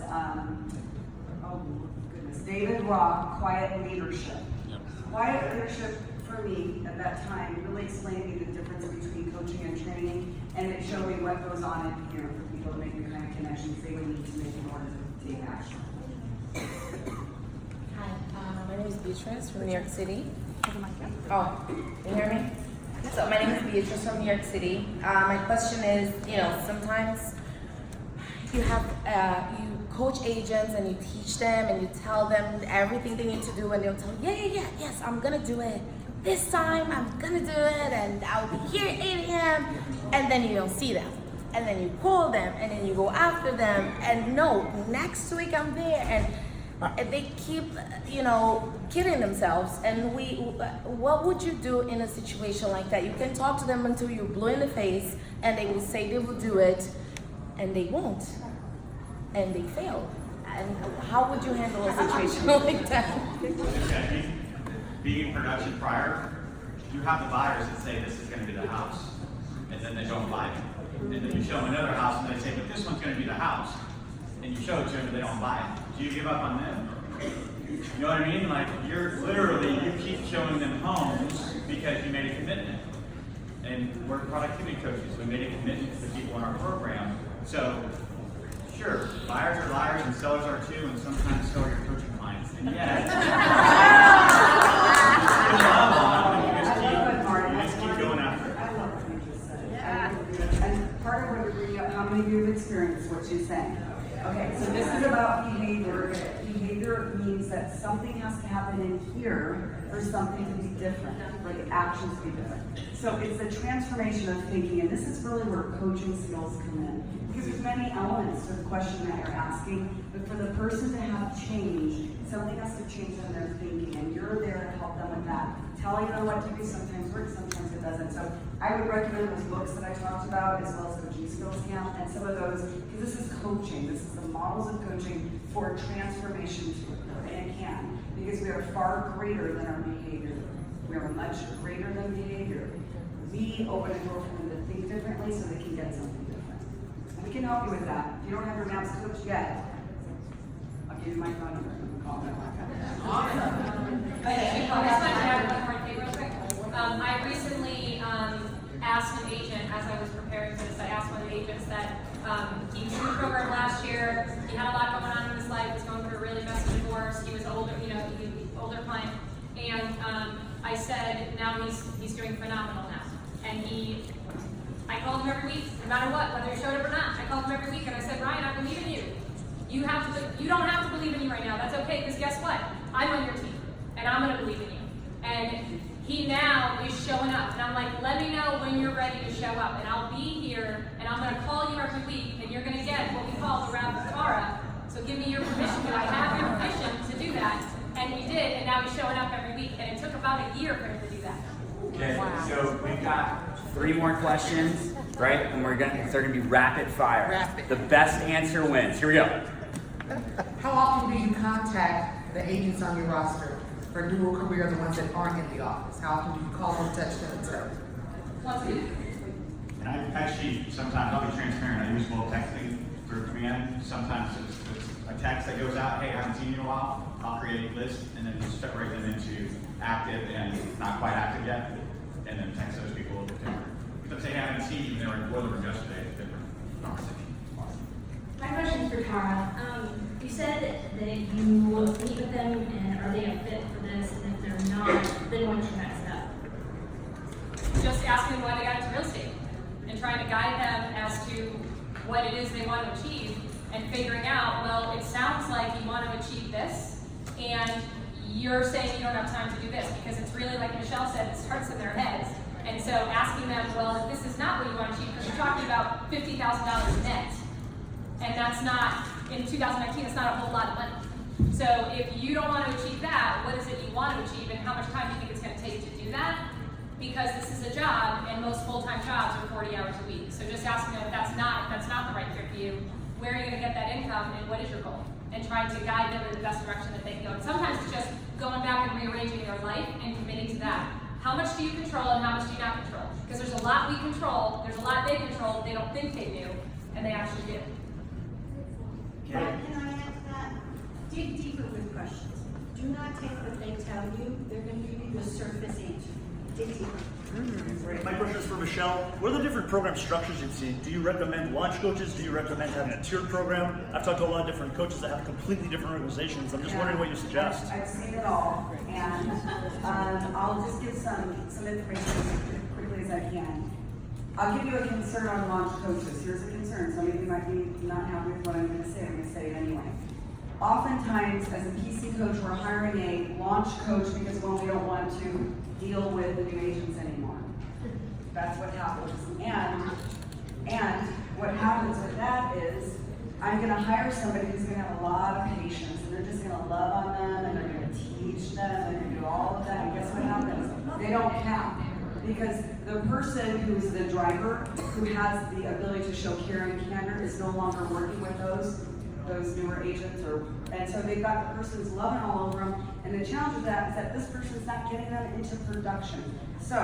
David Rock, Quiet Leadership. Quiet Leadership for me at that time really explained to me the difference between coaching and training, and it showed me what goes on in here for people to make the kind of connections they would need to make in order to take action. Hi, my name is Beatrice from New York City. Oh, can you hear me? So my name is Beatrice from New York City. My question is, sometimes you have you coach agents and you teach them and you tell them everything they need to do, and they'll tell you, yes, I'm gonna do it this time. I'm gonna do it, and I'll be here at 8 a.m. And then you don't see them, and then you call them, and then you go after them, and no, next week I'm there, and they keep, kidding themselves. And what would you do in a situation like that? You can talk to them until you're blue in the face, and they will say they will do it, and they won't, and they fail. And how would you handle a situation like that? Being in production prior, you have the buyers that say this is going to be the house, and then they don't buy it. And then you show them another house, and they say, but this one's going to be the house. And you show it to them, and they don't buy it. Do you give up on them? You know what I mean? Like, you keep showing them homes because you made a commitment. And we're productivity coaches. We made a commitment to the people in our program. So, sure, buyers are liars and sellers are too, and sometimes so are your coaching clients. And yet, you love on them, you just keep going after it. I love what you just said. And part of what you're bringing up, how many of you have experienced what you're saying? Okay, so this is about behavior. Behavior means that something has to happen in here for something to be different, for the actions to be different. So it's the transformation of thinking, and this is really where coaching skills come in. Because there's many elements to the question that you're asking, but for the person to have change, something has to change in their thinking, and you're there to help them with that. Telling them what to do sometimes works, sometimes it doesn't. So I would recommend those books that I talked about, as well as Coaching Skills Camp, and some of those, because this is coaching. This is the models of coaching for transformation to occur, and it can, because we are far greater than our behavior. We are much greater than behavior. We open a door for them to think differently so they can get something different. And we can help you with that. If you don't have your MAPS coach yet, I'll give you my phone number. Call me. I recently asked an agent, as I was preparing for this, I asked one of the agents that he was in the program last year. He had a lot going on in his life. Was going through a really messy divorce. He was older, he was an older client. And I said, now he's doing phenomenal now. And I called him every week, no matter what, whether he showed up or not. I called him every week, and I said, Ryan, I believe in you. You don't have to believe in you right now. That's okay, because guess what? I'm on your team, and I'm going to believe in you. And he now is showing up, and I'm like, let me know when you're ready to show up, and I'll be here, and and I'm gonna call you every week, and you're gonna get what we call the rapid fire. So give me your permission. Do I have your permission to do that? And we did, and now he's showing up every week, and it took about a year for him to do that. Okay, so we've got 3 more questions, right? And they're gonna be rapid fire. The best answer wins. Here we go. How often do you contact the agents on your roster for dual career, the ones that aren't in the office? How often do you call them, text them, and stuff? Once a week. And I actually, sometimes, I'll be transparent, I use both texting through command. Sometimes it's a text that goes out, hey, I haven't seen you in a while. I'll create a list and then just separate them into active and not quite active yet. And then text those people a little bit different. Because they haven't seen you, they were in boiler room yesterday, it's different conversation. My question's for Tara. You said that you will meet with them and are they a fit for this? And if they're not, then what's your next step? Just asking them why they got into real estate and trying to guide them as to what it is they want to achieve and figuring out, well, it sounds like you want to achieve this and you're saying you don't have time to do this because it's really, like Michelle said, it starts in their heads. And so asking them, well, if this is not what you want to achieve, because you're talking about $50,000 net, and that's not, in 2019, it's not a whole lot of money. So if you don't want to achieve that, what is it you want to achieve and how much time do you think it's going to take to do that? Because this is a job and most full-time jobs are 40 hours a week. So just asking them if that's not the right fit for you, where are you going to get that income and what is your goal? And trying to guide them in the best direction that they can go. And sometimes it's just going back and rearranging their life and committing to that. How much do you control and how much do you not control? Because there's a lot we control, there's a lot they control, they don't think they do, and they actually do. Can I add to that? Dig deeper with questions. Do not take what they tell you. They're going to give you the surface answer. Dig deeper. My question is for Michelle. What are the different program structures you've seen? Do you recommend launch coaches? Do you recommend having a tiered program? I've talked to a lot of different coaches that have completely different organizations. I'm just wondering what you suggest. I've seen it all, and I'll just give some information as quickly as I can. I'll give you a concern on launch coaches. Here's a concern. Some of you might be not happy with what I'm going to say. I'm going to say it anyway. Oftentimes, as a PC coach, we're hiring a launch coach because, well, we don't want to deal with the new agents anymore. That's what happens. And what happens with that is, I'm going to hire somebody who's going to have a lot of patience, and they're just going to love on them, and they're going to teach them, and they're going to do all of that. And guess what happens? They don't have. Because the person who's the driver, who has the ability to show care and candor, is no longer working with those newer agents, and so they've got the person who's loving all over them. And the challenge with that is that this person's not getting them into production. So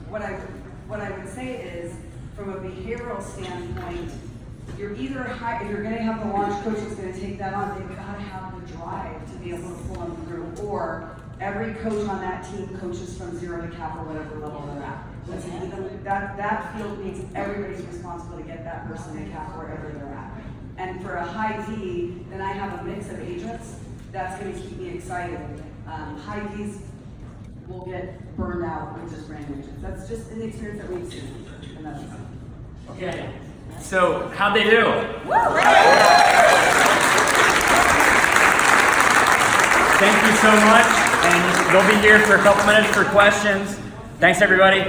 what I would say is, from a behavioral standpoint, you're either if you're going to have the launch coach that's going to take that on, they've got to have the drive to be able to pull them through, or every coach on that team coaches from 0 to cap or whatever level they're at. That field means everybody's responsible to get that person to cap wherever they're at. And for a high D, then I have a mix of agents. That's going to keep me excited. High Ds will get burned out with just random agents. That's just an experience that we've seen. And that's Okay. So how'd they do? Thank you so much. And they'll be here for a couple minutes for questions. Thanks, everybody.